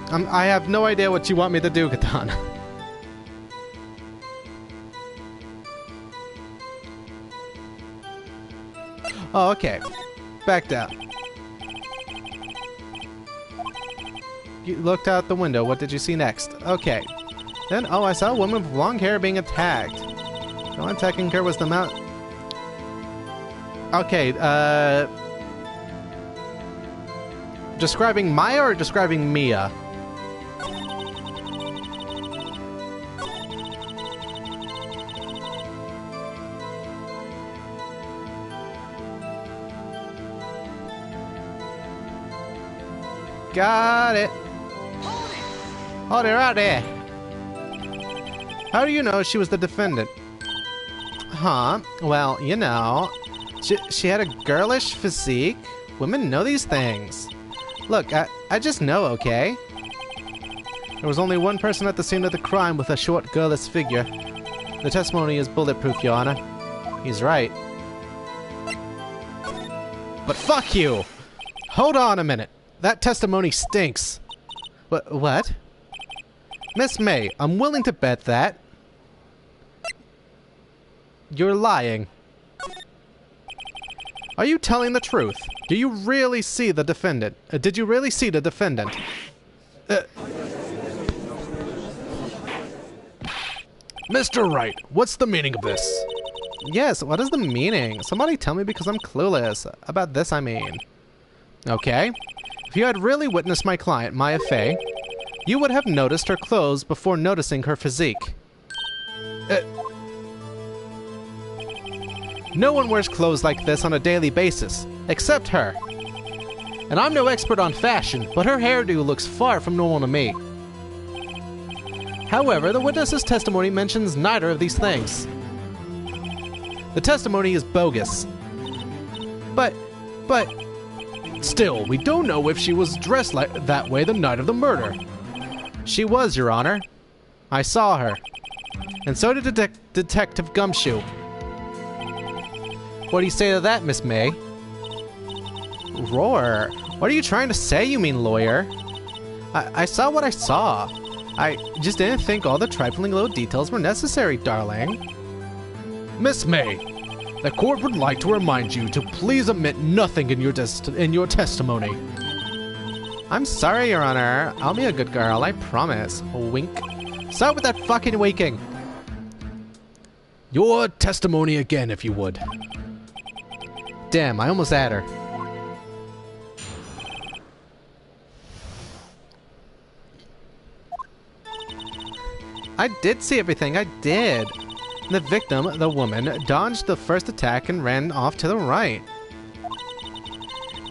I have no idea what you want me to do, Katana. Oh, okay. Back down. You looked out the window. What did you see next? Okay. Then, oh, I saw a woman with long hair being attacked. The one attacking her was the mount... Okay, describing Maya or describing Mia? Got it. Hold it right there. How do you know she was the defendant? Huh? Well, you know, she had a girlish physique. Women know these things. Look, I just know, okay? There was only one person at the scene of the crime with a short, girlish figure. The testimony is bulletproof, Your Honor. He's right. But fuck you! Hold on a minute. That testimony stinks. What? Miss May, I'm willing to bet that. You're lying. Are you telling the truth? Do you really see the defendant? Did you really see the defendant? Mr. Wright, what's the meaning of this? Yes, what is the meaning? Somebody tell me because I'm clueless. About this, I mean. Okay. If you had really witnessed my client, Maya Fey, you would have noticed her clothes before noticing her physique. No one wears clothes like this on a daily basis, except her. And I'm no expert on fashion, but her hairdo looks far from normal to me. However, the witness's testimony mentions neither of these things. The testimony is bogus. But... Still, we don't know if she was dressed like that way the night of the murder. She was, Your Honor. I saw her. And so did Detective Gumshoe. What do you say to that, Miss May? Roar. What are you trying to say, you mean lawyer? I saw what I saw. I just didn't think all the trifling little details were necessary, darling. Miss May, the court would like to remind you to please omit nothing in your testimony. I'm sorry, Your Honor. I'll be a good girl, I promise. Wink. Stop with that fucking winking. Your testimony again, if you would. Damn, I almost had her. I did see everything, I did. The victim, the woman, dodged the first attack and ran off to the right.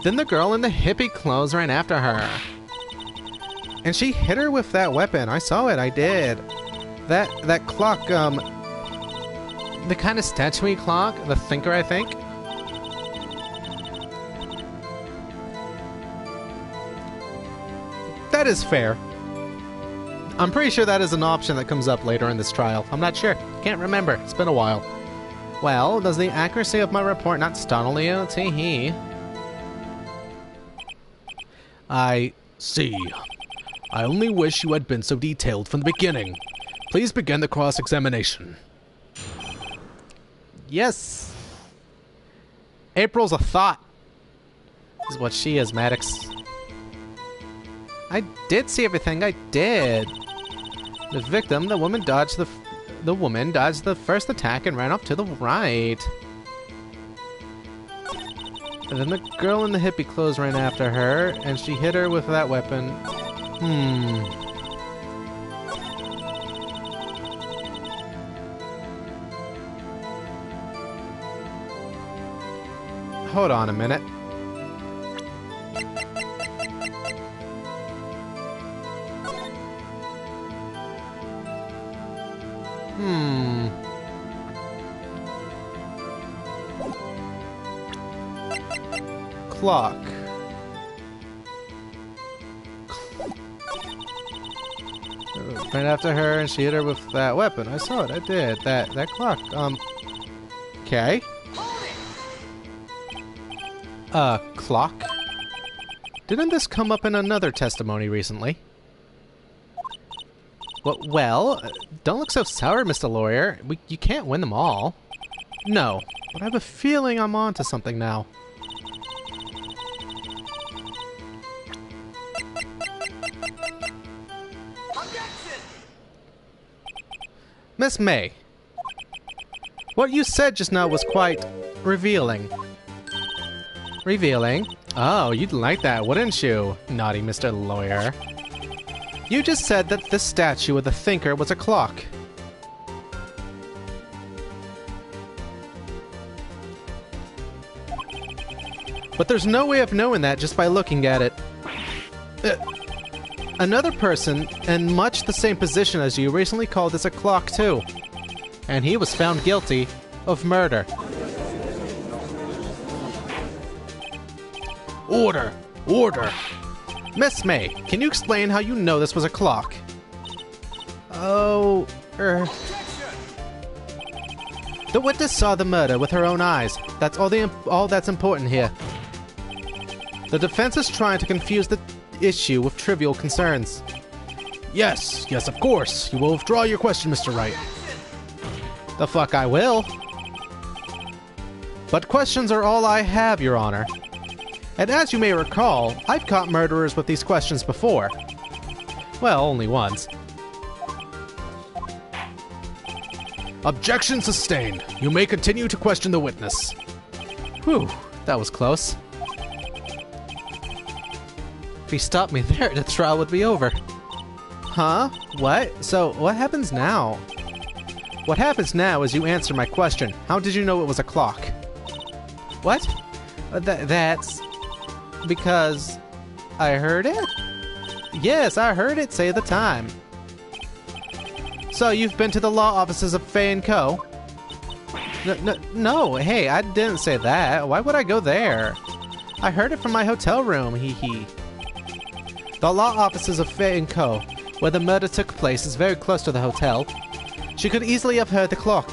Then the girl in the hippie clothes ran after her. And she hit her with that weapon. I saw it, I did. That clock, the kind of statuey clock, the thinker, I think. That is fair. I'm pretty sure that is an option that comes up later in this trial. I'm not sure. Can't remember. It's been a while. Well, does the accuracy of my report not startle you? Tee-hee. I see. I only wish you had been so detailed from the beginning. Please begin the cross-examination. Yes. April's a thought. This is what she is, Maddox. I did see everything. I did. The victim, the woman dodged the first attack and ran off to the right. And then the girl in the hippie clothes ran after her, and she hit her with that weapon. Hold on a minute. Clock. Ran after her and she hit her with that weapon. I saw it. I did. That clock. Okay. Clock? Didn't this come up in another testimony recently? Well, don't look so sour, Mr. Lawyer. You can't win them all. No, but I have a feeling I'm onto something now. Miss May, what you said just now was quite revealing. Revealing? Oh, you'd like that, wouldn't you, naughty Mr. Lawyer? You just said that the statue of the thinker was a clock. But there's no way of knowing that just by looking at it. Another person in much the same position as you recently called this a clock too. And he was found guilty of murder. Order! Order! Miss May, can you explain how you know this was a clock? Oh, The witness saw the murder with her own eyes. That's all that's important here. The defense is trying to confuse the issue with trivial concerns. Yes, of course. You will withdraw your question, Mr. Wright. The fuck I will. But questions are all I have, Your Honor. And as you may recall, I've caught murderers with these questions before. Well, only once. Objection sustained. You may continue to question the witness. Whew, that was close. If he stopped me there, the trial would be over. Huh? What? So, what happens now? What happens now is you answer my question. How did you know it was a clock? What? That's... because... I heard it? Yes, I heard it say the time. So, you've been to the law offices of Fay & Co.? No, hey, I didn't say that. Why would I go there? I heard it from my hotel room, hee hee. The law offices of Fay & Co., where the murder took place, is very close to the hotel. She could easily have heard the clock.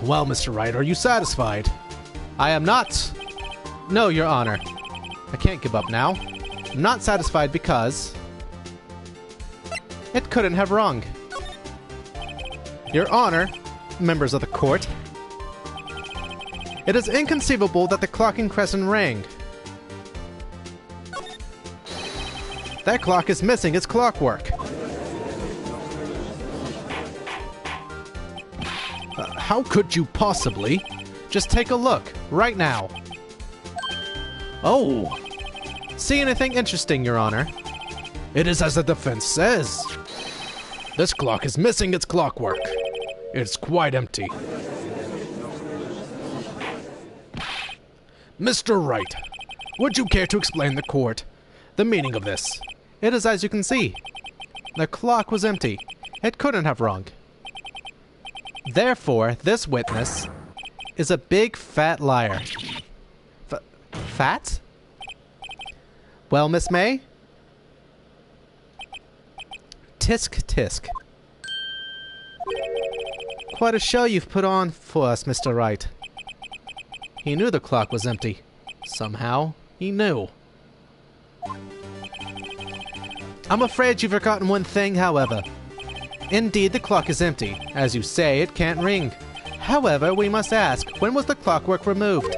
Well, Mr. Wright, are you satisfied? I am not. No, Your Honor. I can't give up now. I'm not satisfied because... it couldn't have rung. Your Honor, members of the court, it is inconceivable that the clock in Crescent rang. That clock is missing its clockwork. How could you possibly? Just take a look, right now. Oh! See anything interesting, Your Honor? It is as the defense says. This clock is missing its clockwork. It's quite empty. Mr. Wright, would you care to explain the court the meaning of this? It is as you can see. The clock was empty. It couldn't have rung. Therefore, this witness is a big fat liar. Fat? Well, Miss May? Tisk tisk. Quite a show you've put on for us, Mr. Wright. He knew the clock was empty. Somehow, he knew. I'm afraid you've forgotten one thing, however. Indeed, the clock is empty. As you say, it can't ring. However, we must ask, when was the clockwork removed?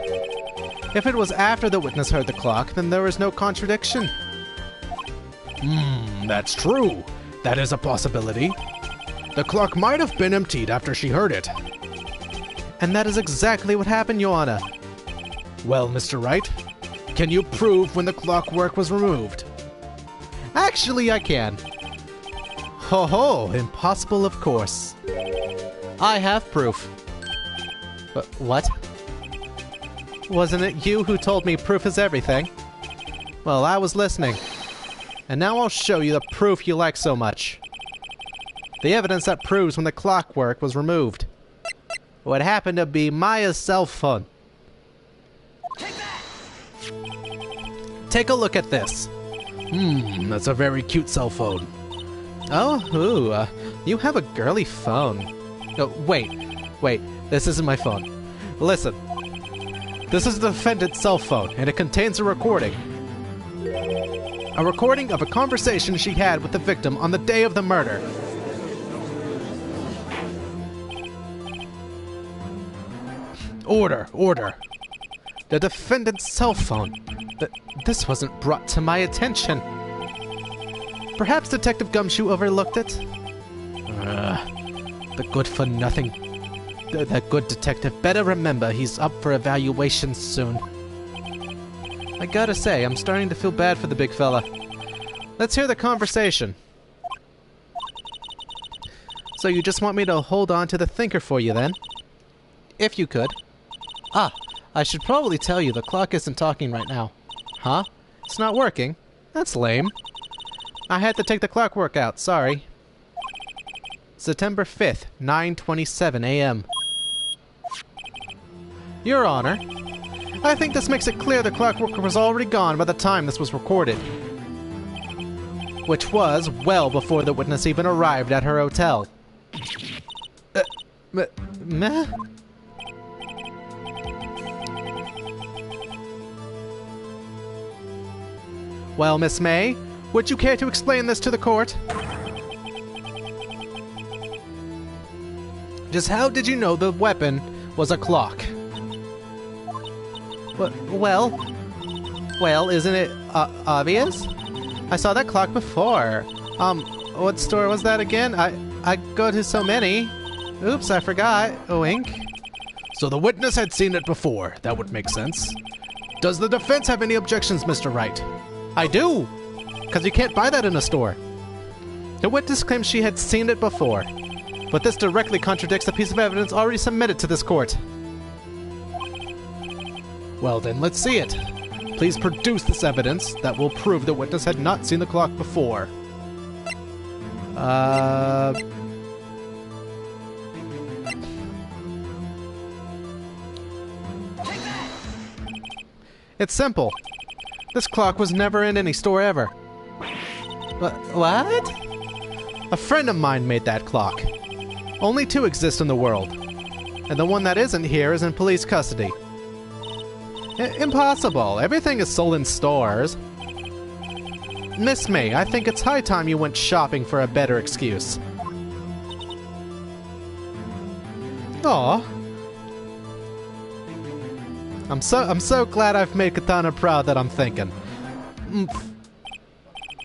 If it was after the witness heard the clock, then there is no contradiction. That's true. That is a possibility. The clock might have been emptied after she heard it. And that is exactly what happened, Your Honor. Well, Mr. Wright, can you prove when the clockwork was removed? Actually, I can. Ho ho, impossible of course. I have proof. But what? Wasn't it you who told me proof is everything? Well, I was listening. And now I'll show you the proof you like so much. The evidence that proves when the clockwork was removed. What happened to be Maya's cell phone. Take a look at this. That's a very cute cell phone. Oh, you have a girly phone. Oh, wait, this isn't my phone. Listen, this is the defendant's cell phone, and it contains a recording. A recording of a conversation she had with the victim on the day of the murder. Order. The defendant's cell phone. This wasn't brought to my attention. Perhaps Detective Gumshoe overlooked it? The good-for-nothing. The good detective better remember he's up for evaluation soon. I gotta say, I'm starting to feel bad for the big fella. Let's hear the conversation. So you just want me to hold on to the thinker for you then? If you could. I should probably tell you the clock isn't talking right now. Huh? It's not working? That's lame. I had to take the clockwork out, sorry. September 5th, 9:27 a.m. Your Honor, I think this makes it clear the clockwork was already gone by the time this was recorded. Which was well before the witness even arrived at her hotel. Meh? Well, Miss May, would you care to explain this to the court? Just how did you know the weapon was a clock? Well, isn't it obvious? I saw that clock before. What store was that again? I go to so many. Oops, I forgot. Wink. So the witness had seen it before. That would make sense. Does the defense have any objections, Mr. Wright? I do! Because you can't buy that in a store. The witness claims she had seen it before, but this directly contradicts the piece of evidence already submitted to this court. Well then, let's see it. Please produce this evidence that will prove the witness had not seen the clock before. It's simple. This clock was never in any store ever. What? A friend of mine made that clock. Only 2 exist in the world, and the one that isn't here is in police custody. Impossible. Everything is sold in stores. Miss May, I think it's high time you went shopping for a better excuse. Aw. I'm so glad I've made Katana proud that I'm thinking.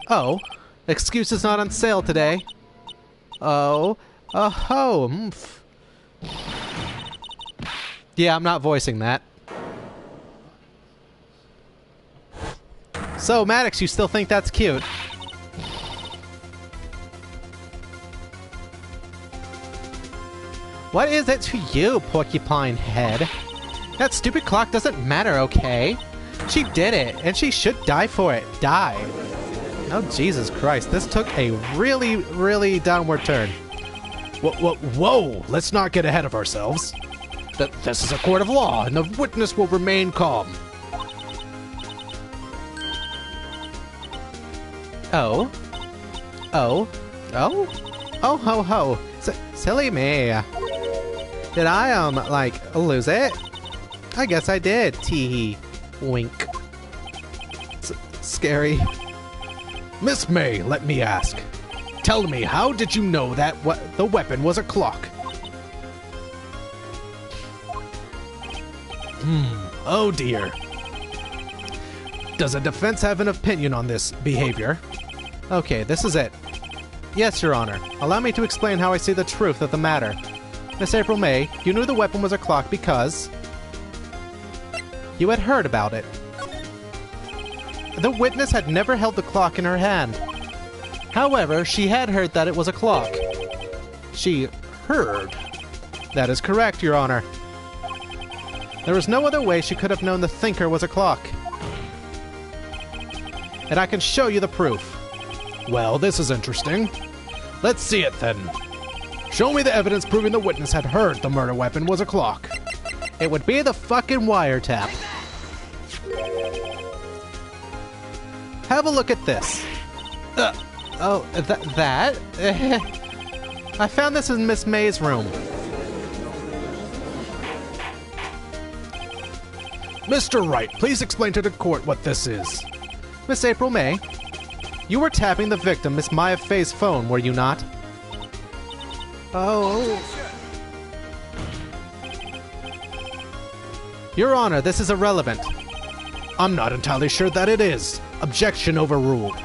Oh, excuse is not on sale today. Oh, ho. Yeah, I'm not voicing that. So, Maddox, you still think that's cute? What is it to you, porcupine head? That stupid clock doesn't matter, okay? She did it, and she should die for it. Die. Oh, Jesus Christ. This took a really, really downward turn. Whoa! Let's not get ahead of ourselves. This is a court of law, and the witness will remain calm. Oh, ho, ho. Silly me. Did I, like, lose it? I guess I did. Tee-hee. Wink. Scary. Miss May, let me ask. Tell me, how did you know that the weapon was a clock? Oh dear. Does the defense have an opinion on this behavior? Okay, this is it. Yes, Your Honor. Allow me to explain how I see the truth of the matter. Miss April May, you knew the weapon was a clock because you had heard about it. The witness had never held the clock in her hand. However, she had heard that it was a clock. She heard. That is correct, Your Honor. There was no other way she could have known the thinker was a clock. And I can show you the proof. Well, this is interesting. Let's see it then. Show me the evidence proving the witness had heard the murder weapon was a clock. It would be the fucking wiretap. Have a look at this. That? I found this in Miss May's room. Mr. Wright, please explain to the court what this is. Miss April May, you were tapping the victim, Miss Maya Fey's phone, were you not? Oh. Your Honor, this is irrelevant. I'm not entirely sure that it is. Objection overruled.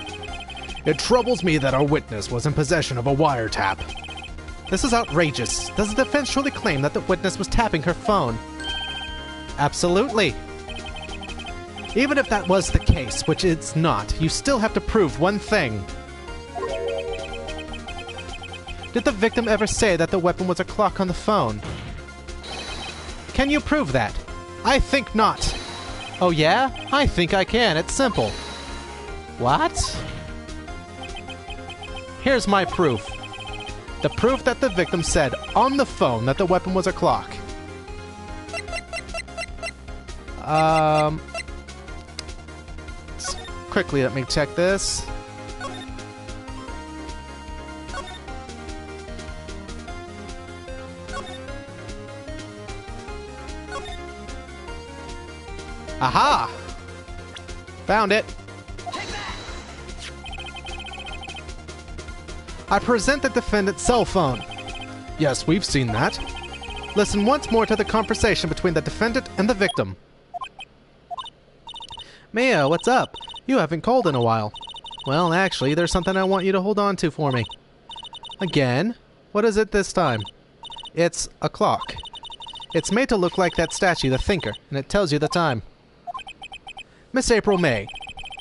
It troubles me that our witness was in possession of a wiretap. This is outrageous. Does the defense truly claim that the witness was tapping her phone? Absolutely. Even if that was the case, which it's not, you still have to prove one thing. Did the victim ever say that the weapon was a clock on the phone? Can you prove that? I think not. Oh yeah? I think I can. It's simple. What? Here's my proof. The proof that the victim said on the phone that the weapon was a clock. Quickly, let me check this. Aha! Found it. I present the defendant's cell phone. Yes, we've seen that. Listen once more to the conversation between the defendant and the victim. Mia, what's up? You haven't called in a while. Well, actually, there's something I want you to hold on to for me. Again? What is it this time? It's a clock. It's made to look like that statue, the Thinker, and it tells you the time. Miss April May,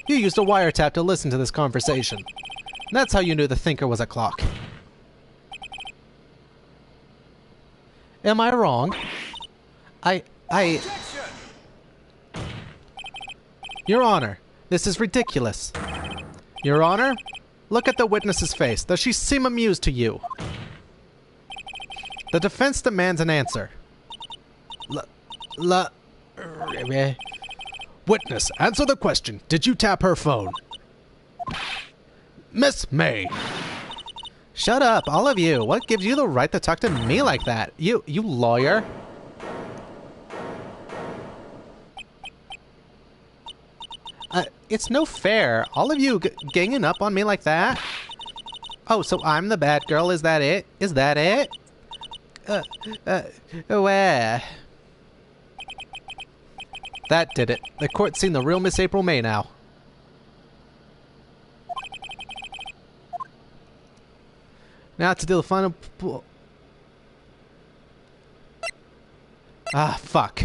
you used a wiretap to listen to this conversation. That's how you knew the Thinker was a clock. Am I wrong? Your Honor, this is ridiculous. Your Honor, look at the witness's face. Does she seem amused to you? The defense demands an answer. Witness, answer the question. Did you tap her phone? Miss May. Shut up, all of you. What gives you the right to talk to me like that? You lawyer. It's no fair. All of you ganging up on me like that. Oh, so I'm the bad girl. Is that it? Is that it? Where? That did it. The court's seen the real Miss April May now. Now to do the final... fuck.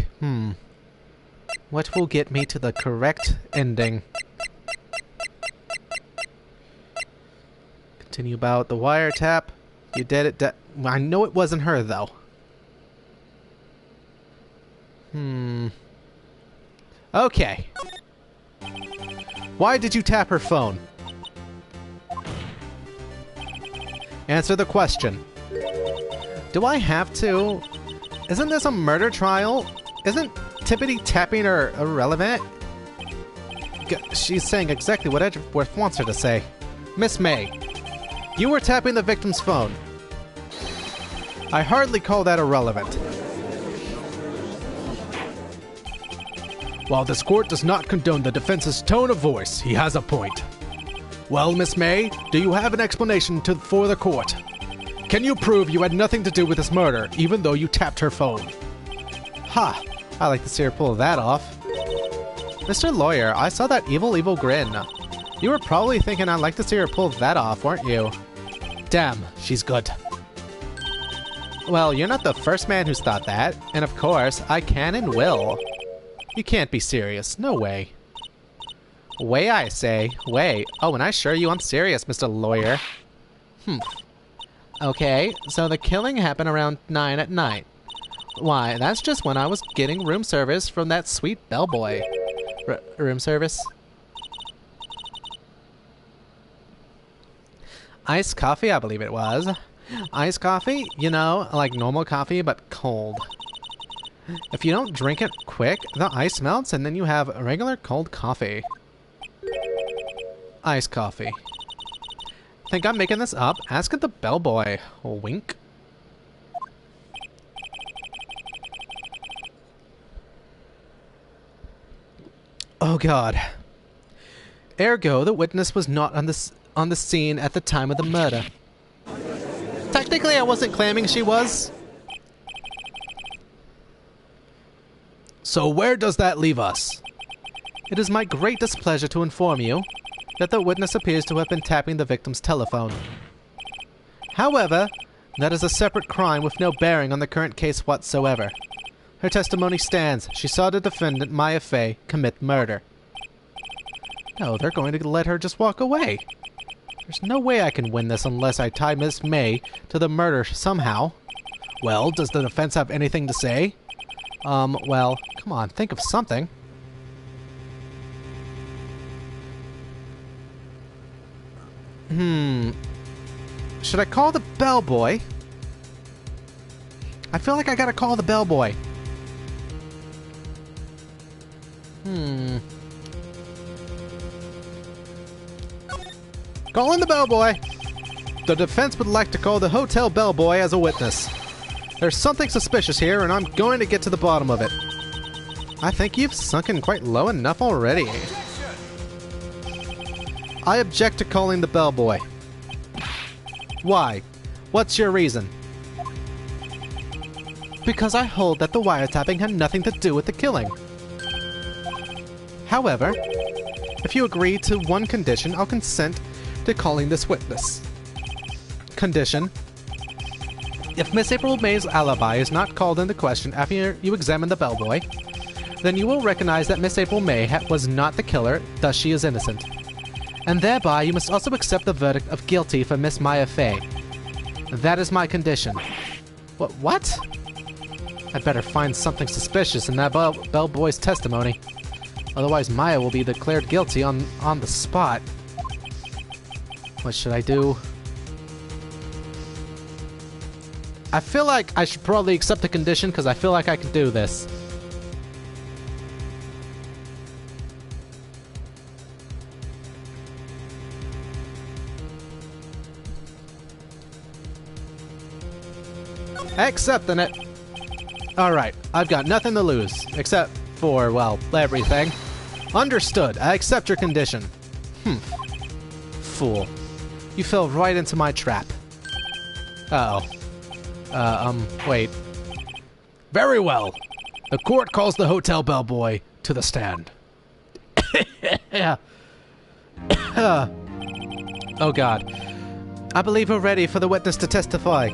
What will get me to the correct ending? Continue about the wiretap. You did it. I know it wasn't her, though. Okay. Why did you tap her phone? Answer the question. Do I have to? Isn't this a murder trial? Isn't tippity-tapping her irrelevant? She's saying exactly what Edgeworth wants her to say. Miss May, you were tapping the victim's phone. I hardly call that irrelevant. While this court does not condone the defense's tone of voice, he has a point. Well, Miss May, do you have an explanation for the court? Can you prove you had nothing to do with this murder, even though you tapped her phone? Ha! I like to see her pull that off. Mr. Lawyer, I saw that evil grin. You were probably thinking I'd like to see her pull that off, weren't you? Damn, she's good. Well, you're not the first man who's thought that, and of course, I can and will. You can't be serious. No way. Way, I say. Way. Oh, and I assure you I'm serious, Mr. Lawyer. Okay, so the killing happened around 9 at night. Why, that's just when I was getting room service from that sweet bellboy. Room service? Iced coffee, I believe it was. Iced coffee? You know, like normal coffee, but cold. If you don't drink it quick, the ice melts and then you have regular cold coffee. Iced coffee. Think I'm making this up? Ask the bellboy. Wink. Oh god. Ergo, the witness was not on the scene at the time of the murder. Technically, I wasn't claiming she was. So where does that leave us? It is my great displeasure to inform you that the witness appears to have been tapping the victim's telephone. However, that is a separate crime with no bearing on the current case whatsoever. Her testimony stands. She saw the defendant, Maya Fey, commit murder. No, they're going to let her just walk away. There's no way I can win this unless I tie Miss May to the murder somehow. Well, does the defense have anything to say? Well, come on, think of something. Should I call the bellboy? I feel like I gotta call the bellboy. Calling the bellboy. The defense would like to call the hotel bellboy as a witness. There's something suspicious here, and I'm going to get to the bottom of it. I think you've sunken quite low enough already. I object to calling the bellboy. Why? What's your reason? because I hold that the wiretapping had nothing to do with the killing. However, if you agree to one condition, I'll consent to calling this witness. Condition: if Miss April May's alibi is not called into question after you examine the bellboy, then you will recognize that Miss April May was not the killer, thus she is innocent. And thereby you must also accept the verdict of guilty for Miss Maya Fey. That is my condition. What? I'd better find something suspicious in that bellboy's testimony. Otherwise Maya will be declared guilty on the spot. What should I do? I feel like I should probably accept the condition because I feel like I can do this. Accepting it. Alright, I've got nothing to lose, except for, well, everything. Understood, I accept your condition. Fool. You fell right into my trap. Uh-oh. Wait. Very well. The court calls the hotel bellboy to the stand. Yeah. Oh god. I believe we're ready for the witness to testify.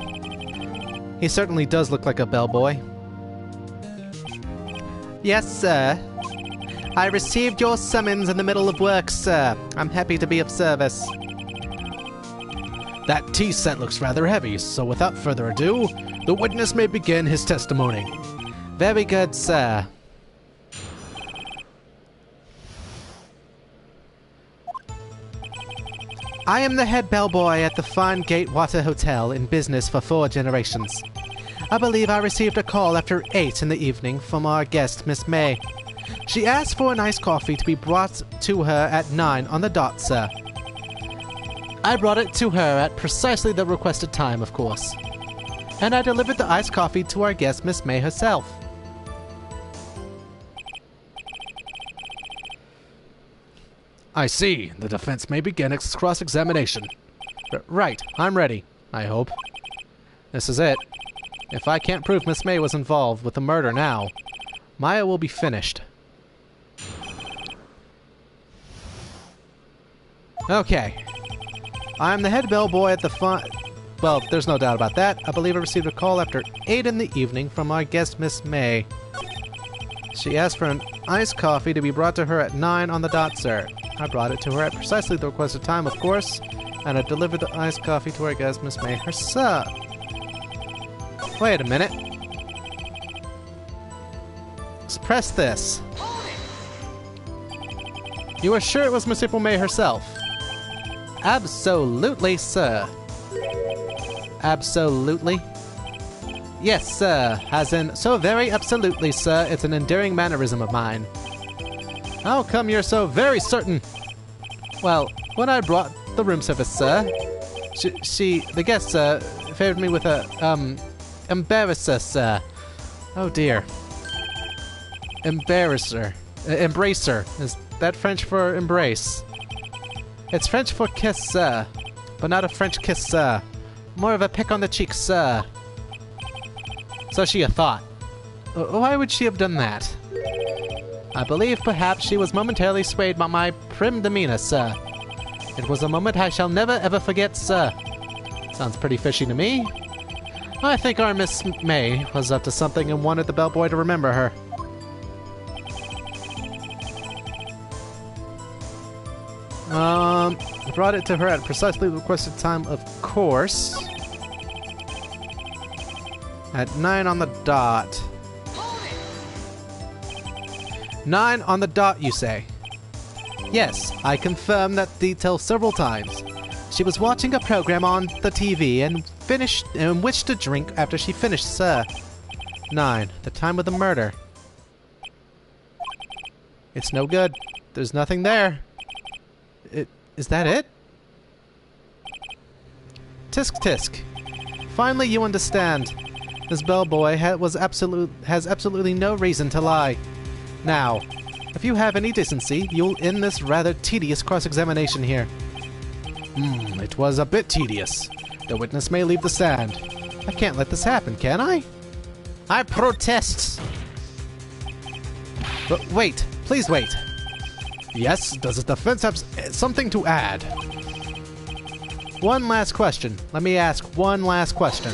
He certainly does look like a bellboy. Yes, sir. I received your summons in the middle of work, sir. I'm happy to be of service. That tea scent looks rather heavy, so without further ado, the witness may begin his testimony. Very good, sir. I am the head bellboy at the Fine Gatewater Hotel, in business for 4 generations. I believe I received a call after 8 in the evening from our guest, Miss May. She asked for an iced coffee to be brought to her at 9 on the dot, sir. I brought it to her at precisely the requested time, of course. And I delivered the iced coffee to our guest, Miss May herself. I see. The defense may begin its cross-examination. Right. I'm ready, I hope. This is it. If I can't prove Miss May was involved with the murder now, Maya will be finished. Okay. I'm the head bellboy at the Well, there's no doubt about that. I believe I received a call after 8 in the evening from our guest, Miss May. She asked for an iced coffee to be brought to her at 9 on the dot, sir. I brought it to her at precisely the requested time, of course, and I delivered the iced coffee to our guest, Miss May herself. Wait a minute. Let's press this. You are sure it was Miss April May herself? Absolutely, sir. Absolutely? Yes, sir. As in, so very absolutely, sir. It's an endearing mannerism of mine. How come you're so very certain? Well, when I brought the room service, sir, the guest, sir, favored me with a, embarrasser, sir. Oh dear. Embarrasser. Embracer. Is that French for embrace? It's French for kiss, sir. But not a French kiss, sir. More of a peck on the cheek, sir. So she had thought. Why would she have done that? I believe perhaps she was momentarily swayed by my prim demeanor, sir. It was a moment I shall never ever forget, sir. Sounds pretty fishy to me. I think our Miss May was up to something and wanted the bellboy to remember her. I brought it to her at precisely the requested time, of course. At 9 on the dot. 9 on the dot, you say? Yes, I confirmed that detail several times. She was watching a program on the TV and wished to drink after she finished, sir. 9, the time of the murder. It's no good. There's nothing there. Is that it? Tisk tisk. Finally you understand. This bellboy has absolutely no reason to lie. Now, if you have any decency, you'll end this rather tedious cross-examination here. It was a bit tedious. The witness may leave the stand. I can't let this happen, can I? I protest. But wait, please wait. Yes, does the defense have something to add? One last question. Let me ask one last question.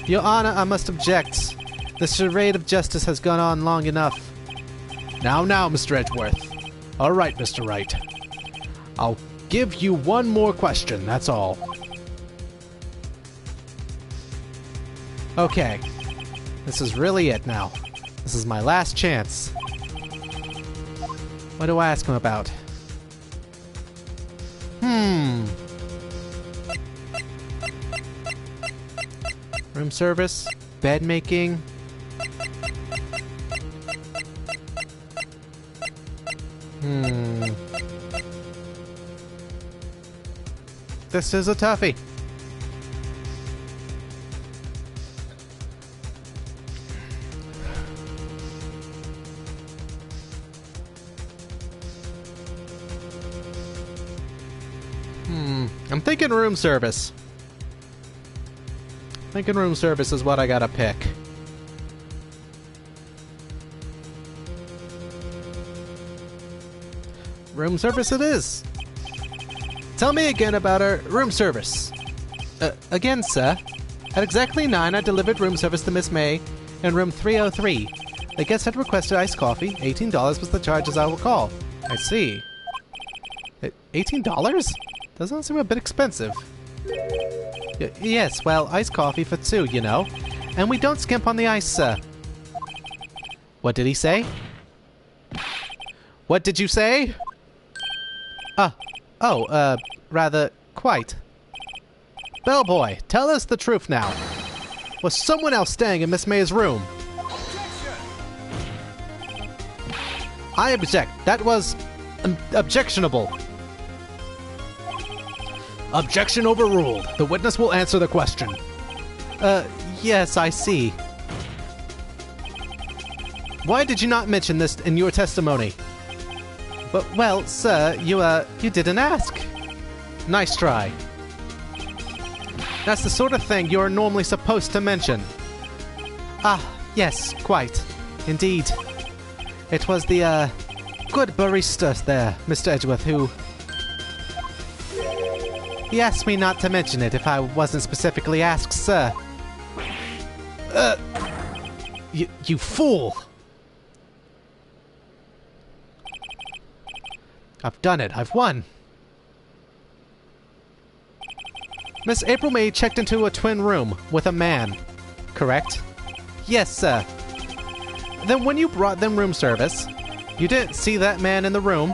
Your Honor, I must object. The charade of justice has gone on long enough. Now, Mr. Edgeworth. All right, Mr. Wright. I'll give you one more question, that's all. Okay. This is really it now. This is my last chance. What do I ask him about? Room service? Bed making? This is a toughie. I'm thinking room service. Thinking room service is what I gotta pick. Room service it is. Tell me again about our room service. Again, sir. At exactly 9, I delivered room service to Miss May in room 303. The guest had requested iced coffee. $18 was the charge as I recall. I see. $18? Doesn't seem a bit expensive. Yes, well, iced coffee for 2, you know. And we don't skimp on the ice, sir. What did he say? What did you say? Rather, quite. Bellboy, tell us the truth now. Was someone else staying in Miss May's room? I object. That was objectionable. Objection overruled. The witness will answer the question. Yes, I see. Why did you not mention this in your testimony? But, well, sir, you didn't ask. Nice try. That's the sort of thing you're normally supposed to mention. Ah, yes, quite. Indeed. It was the, good barista there, Mr. Edgeworth, who... He asked me not to mention it if I wasn't specifically asked, sir. You fool! I've done it. I've won. Miss April May checked into a twin room with a man. Correct? Yes, sir. Then when you brought them room service, you didn't see that man in the room?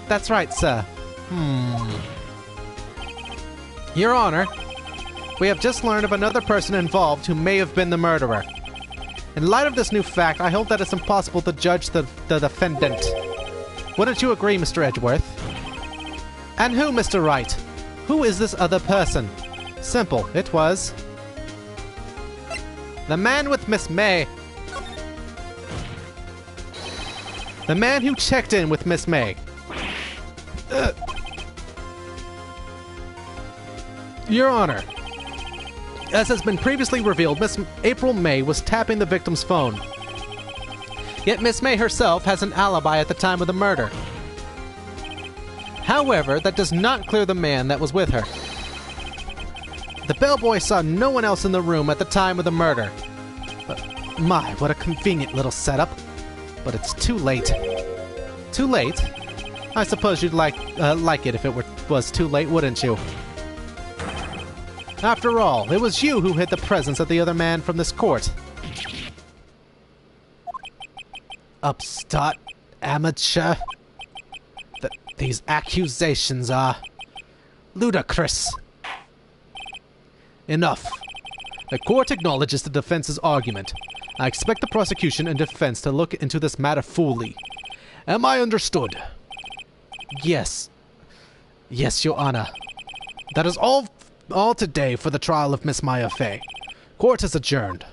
That's right, sir. Your Honor, we have just learned of another person involved who may have been the murderer. In light of this new fact, I hope that it's impossible to judge the defendant. Wouldn't you agree, Mr. Edgeworth? And who, Mr. Wright? Who is this other person? Simple. It was... the man with Miss May. The man who checked in with Miss May. Your Honor, as has been previously revealed, Miss April May was tapping the victim's phone. Yet Miss May herself has an alibi at the time of the murder. However, that does not clear the man that was with her. The bellboy saw no one else in the room at the time of the murder. My, what a convenient little setup. But it's too late. Too late? I suppose you'd like it if it was too late, wouldn't you? After all, it was you who hid the presence of the other man from this court. Upstart amateur. These accusations are ludicrous. Enough. The court acknowledges the defense's argument. I expect the prosecution and defense to look into this matter fully. Am I understood? Yes. Yes, Your Honor. That is all today for the trial of Miss Maya Fey. Court is adjourned.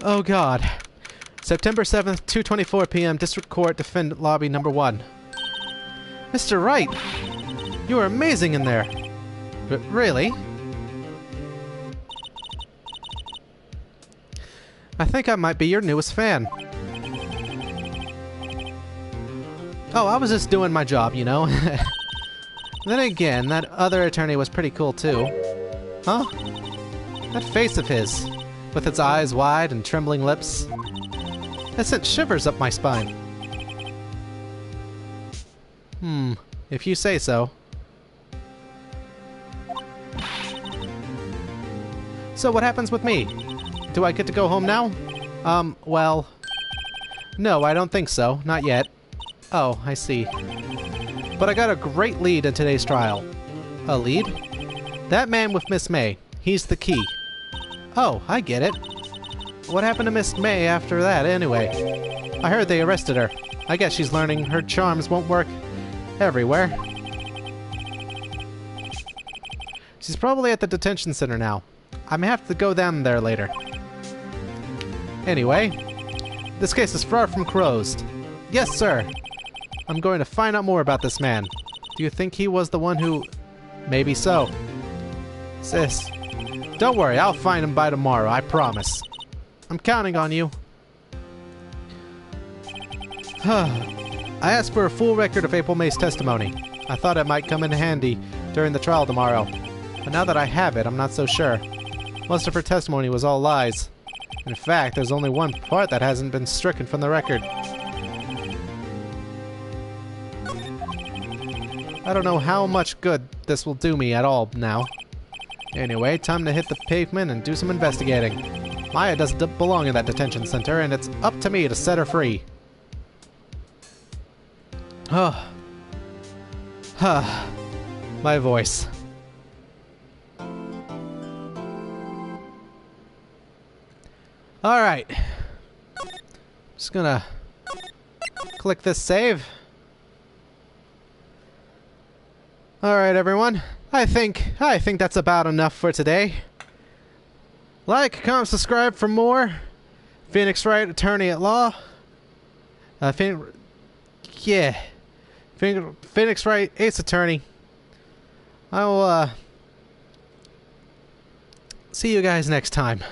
Oh God. September 7th, 2:24 p.m. District Court, Defendant Lobby Number 1. Mr. Wright! You were amazing in there. But really? I think I might be your newest fan. Oh, I was just doing my job, you know? Then again, that other attorney was pretty cool too. Huh? That face of his, with its eyes wide and trembling lips. It sent shivers up my spine. If you say so. So what happens with me? Do I get to go home now? Well... No, I don't think so. Not yet. Oh, I see. But I got a great lead in today's trial. A lead? That man with Miss May. He's the key. Oh, I get it. What happened to Miss May after that, anyway? I heard they arrested her. I guess she's learning her charms won't work everywhere. She's probably at the detention center now. I may have to go down there later. Anyway, this case is far from closed. Yes, sir. I'm going to find out more about this man. Do you think he was the one who... Maybe so. Sis, don't worry, I'll find him by tomorrow, I promise. I'm counting on you. I asked for a full record of April May's testimony. I thought it might come in handy during the trial tomorrow. But now that I have it, I'm not so sure. Most of her testimony was all lies. In fact, there's only one part that hasn't been stricken from the record. I don't know how much good this will do me at all now. Anyway, time to hit the pavement and do some investigating. Maya doesn't belong in that detention center, and it's up to me to set her free. My voice. Alright. Just gonna click this save. Alright, everyone. I think that's about enough for today. Like, comment, subscribe for more. Phoenix Wright, attorney at law. Phoenix Wright, ace attorney. I'll see you guys next time.